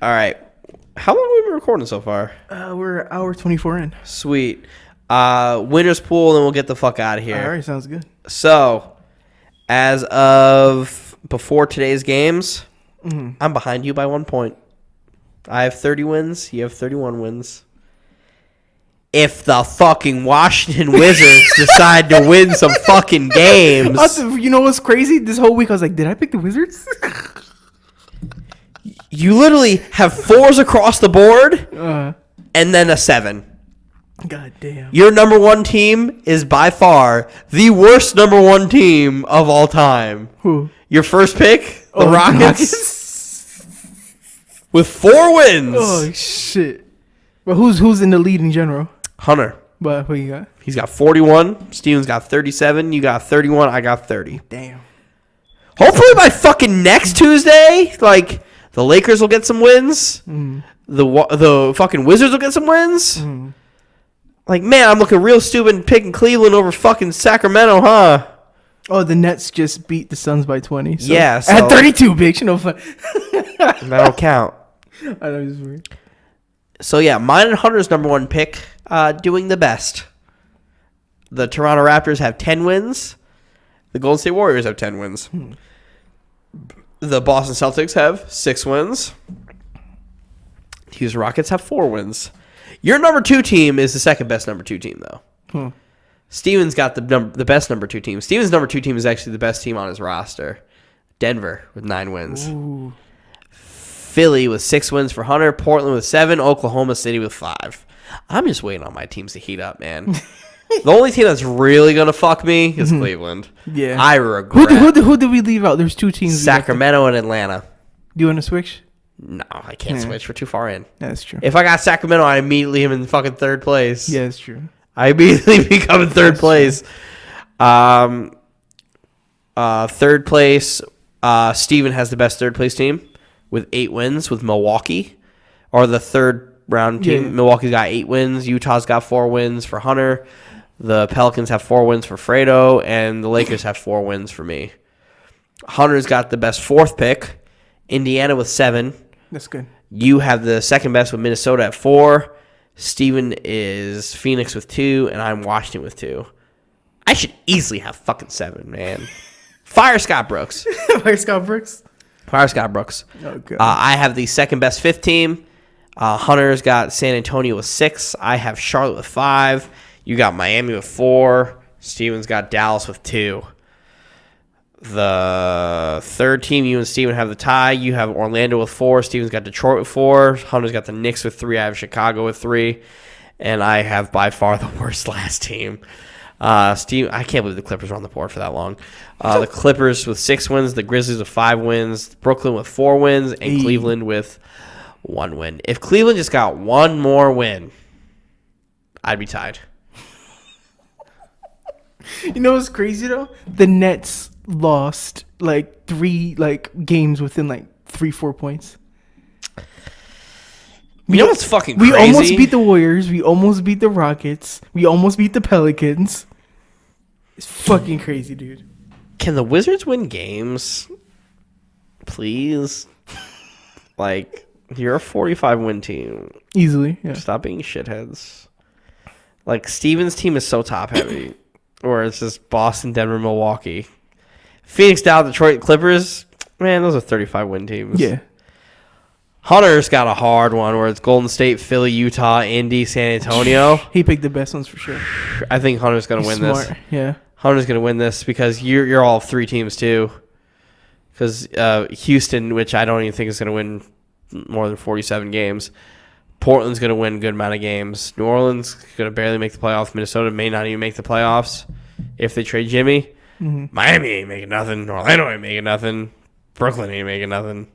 All right. How long have we been recording so far? We're hour 24 in. Sweet. Winner's pool, and we'll get the fuck out of here. All right, sounds good. So, as of before today's games, I'm behind you by 1 point. I have 30 wins. You have 31 wins. If the fucking Washington Wizards decide to win some fucking games. You know what's crazy? This whole week I was like, did I pick the Wizards? You literally have 4s across the board and then a 7. God damn. Your number 1 team is by far the worst number 1 team of all time. Who? Your first pick, the Rockets, with 4 wins. Oh, shit. But who's in the lead in general? Hunter. But what you got? He's got 41. Steven's got 37. You got 31. I got 30. Damn. Hopefully by fucking next Tuesday, like, the Lakers will get some wins. The fucking Wizards will get some wins. Like, man, I'm looking real stupid picking Cleveland over fucking Sacramento, huh? Oh, the Nets just beat the Suns by 20. So. Yeah. So At 32, bitch. No fun. that don't count. I know it's weird. So, yeah, mine and Hunter's number 1 pick doing the best. The Toronto Raptors have 10 wins. The Golden State Warriors have 10 wins. The Boston Celtics have 6 wins. Houston Rockets have 4 wins. Your number 2 team is the second best number 2 team, though. Steven's got the best number 2 team. Steven's number 2 team is actually the best team on his roster. Denver with 9 wins. Ooh. Philly with 6 wins for Hunter. Portland with 7. Oklahoma City with 5. I'm just waiting on my teams to heat up, man. The only team that's really going to fuck me is Cleveland. Yeah. I regret. Who did we leave out? There's 2 teams. Sacramento and Atlanta. Do you want to switch? No, I can't switch. We're too far in. That's true. If I got Sacramento, I immediately am in fucking 3rd place. Yeah, that's true. I immediately become in 3rd place. 3rd place, Steven has the best 3rd place team with 8 wins with Milwaukee. Or the 3rd round team. Yeah. Milwaukee's got 8 wins. Utah's got 4 wins for Hunter. The Pelicans have 4 wins for Fredo. And the Lakers have 4 wins for me. Hunter's got the best 4th pick. Indiana with 7. That's good. You have the second best with Minnesota at 4. Steven is Phoenix with 2. And I'm Washington with 2. I should easily have fucking 7, man. Fire Scott Brooks. Fire Scott Brooks? Fire Scott Brooks. Oh, God. I have the second best 5th team. Hunter's got San Antonio with 6. I have Charlotte with 5. You got Miami with 4. Steven's got Dallas with 2. The 3rd team, you and Steven have the tie. You have Orlando with 4. Steven's got Detroit with 4. Hunter's got the Knicks with 3. I have Chicago with 3. And I have by far the worst last team. Steve, I can't believe the Clippers were on the board for that long. The Clippers with 6 wins. The Grizzlies with 5 wins. Brooklyn with 4 wins. And Cleveland with 1 win. If Cleveland just got 1 more win, I'd be tied. You know what's crazy though? The Nets lost 3 games within 3-4 points. You know what's fucking crazy? We almost beat the Warriors. We almost beat the Rockets. We almost beat the Pelicans. It's fucking crazy, dude. Can the Wizards win games? Please? You're a 45-win team. Easily, yeah. Stop being shitheads. Steven's team is so top-heavy. Or it's just Boston, Denver, Milwaukee. Phoenix, Dallas, Detroit, Clippers. Man, those are 35-win teams. Yeah. Hunter's got a hard one where it's Golden State, Philly, Utah, Indy, San Antonio. He picked the best ones for sure. I think Hunter's going to win smart. this. Yeah. Hunter's going to win this because you're all 3 teams too. Because Houston, which I don't even think is going to win more than 47 games. Portland's going to win a good amount of games. New Orleans going to barely make the playoffs. Minnesota may not even make the playoffs if they trade Jimmy. Mm-hmm. Miami ain't making nothing. Orlando ain't making nothing. Brooklyn ain't making nothing.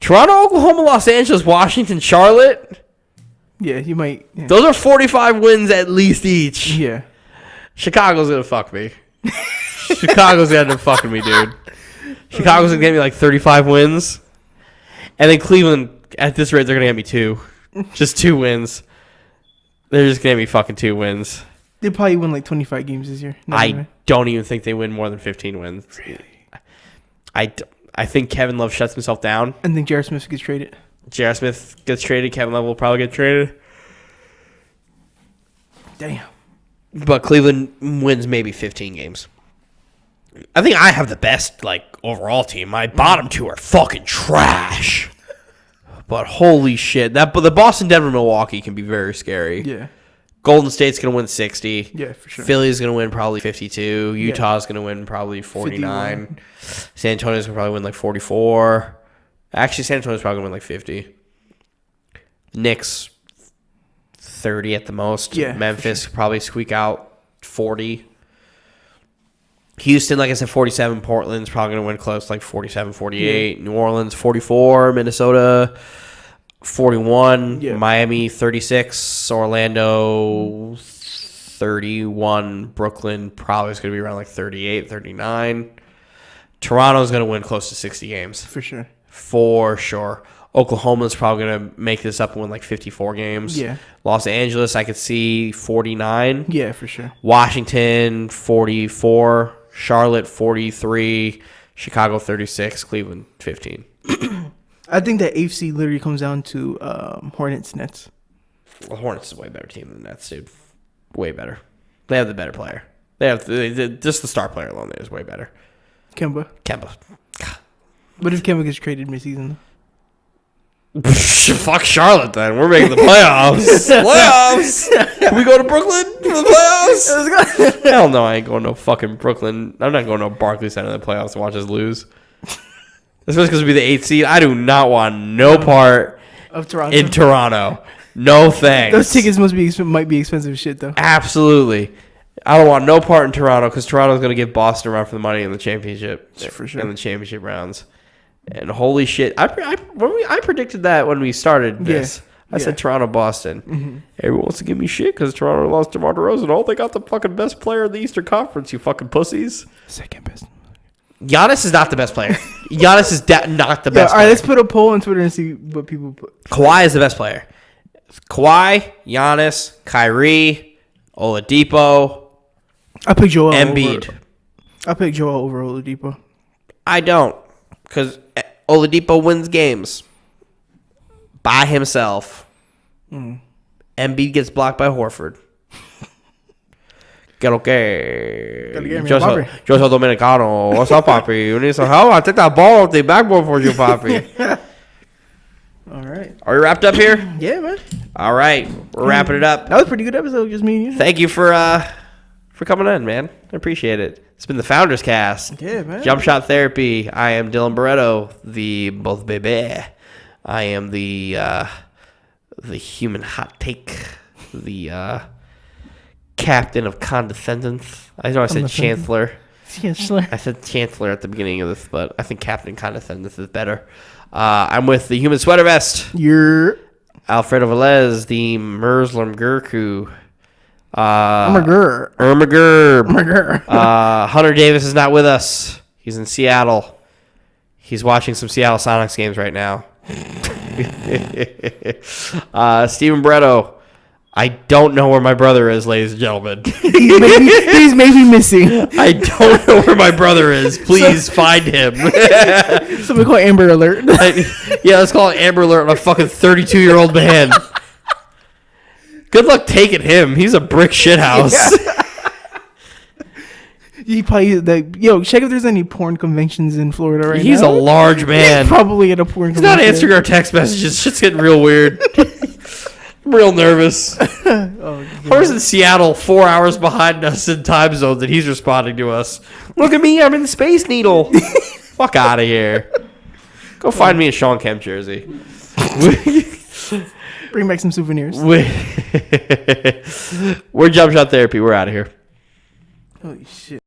Toronto, Oklahoma, Los Angeles, Washington, Charlotte. Yeah, you might. Yeah. Those are 45 wins at least each. Yeah. Chicago's going to fuck me. Chicago's going to end up fucking me, dude. Chicago's going to get me 35 wins. And then Cleveland, at this rate, they're going to get me 2. Just 2 wins. They're just going to be fucking 2 wins. They probably win like 25 games this year. I don't even think they win more than 15 wins. Really? I think Kevin Love shuts himself down. I think J.R. Smith gets traded. J.R. Smith gets traded. Kevin Love will probably get traded. Damn. But Cleveland wins maybe 15 games. I think I have the best overall team. My bottom two are fucking trash. But holy shit, but the Boston, Denver, Milwaukee can be very scary. Yeah. Golden State's gonna win 60. Yeah, for sure. Philly's gonna win probably 52. Utah's gonna win probably 49. 51. San Antonio's gonna probably win 44. Actually, San Antonio's probably gonna win 50. Knicks 30 at the most. Yeah, Memphis probably squeak out 40. Houston, like I said, 47. Portland's probably going to win close, 47, 48. Yeah. New Orleans, 44. Minnesota, 41. Yeah. Miami, 36. Orlando, 31. Brooklyn probably is going to be around 38, 39. Toronto's going to win close to 60 games. For sure. For sure. Oklahoma's probably going to make this up and win 54 games. Yeah. Los Angeles, I could see 49. Yeah, for sure. Washington, 44. Charlotte, 43. Chicago, 36. Cleveland, 15. I think that AFC literally comes down to Hornets, Nets. Well, Hornets is a way better team than the Nets, dude. Way better. They have the better player. They have just the star player alone there is way better. Kemba. God. What if Kemba gets traded midseason? Fuck Charlotte, then. We're making the playoffs. Playoffs! Can we go to Brooklyn for the playoffs? Let's go. Hell no, I ain't going to fucking Brooklyn. I'm not going to Barclays Center in the playoffs to watch us lose. Especially because we'll be the 8th seed. I do not want no part of Toronto. In Toronto. No thanks. Those tickets might be expensive as shit, though. Absolutely. I don't want no part in Toronto because Toronto's going to give Boston a run for the money in the championship. For sure. In the championship rounds. And holy shit, I predicted that when we started this. Yeah. I said Toronto, Boston. Mm-hmm. Everyone wants to give me shit because Toronto lost DeMar DeRozan. Oh, they got the fucking best player in the Eastern Conference, you fucking pussies. Second best. Giannis is not the best player. Giannis is not the best All right, player. let's put a poll on Twitter and see what people put. Kawhi is the best player. Kawhi, Giannis, Kyrie, Oladipo. I pick Joel Embiid. I pick Joel over Oladipo. I don't. Because Oladipo wins games by himself. Embiid gets blocked by Horford. Get okay. Joseph Dominicano. What's up, Papi? You need some help? I'll take that ball off the backboard for you, Papi. All right. Are we wrapped up here? Yeah, man. All right. We're wrapping it up. That was a pretty good episode, just me and you. Thank you for coming in, man. I appreciate it. It's been the Founders Cast. Yeah, man. Jump Shot Therapy. I am Dylan Barreto, the both baby. I am the human hot take, the captain of condescendence. I know I said chancellor. Chancellor. I said chancellor at the beginning of this, but I think captain condescendence is better. I'm with the human sweater vest. You're Alfredo Velez, the Merzlum Gurku. Ermager. Hunter Davis is not with us. He's in Seattle. He's watching some Seattle Sonics games right now. Steven Bretto. I don't know where my brother is, ladies and gentlemen. he's maybe missing. I don't know where my brother is. Please find him. Somebody call Amber Alert. Let's call it Amber Alert on a fucking 32-year-old man. Good luck taking him. He's a brick shithouse. He probably check if there's any porn conventions in Florida right now. He's a large man. He's probably at a porn convention. He's not answering our text messages. Shit's getting real weird. I'm real nervous. Where's in Seattle, 4 hours behind us in time zones, and he's responding to us. Look at me, I'm in the Space Needle. Fuck out of here. Go find me a Sean Kemp jersey. Bring back some souvenirs. We're Jump Shot Therapy. We're out of here. Holy shit.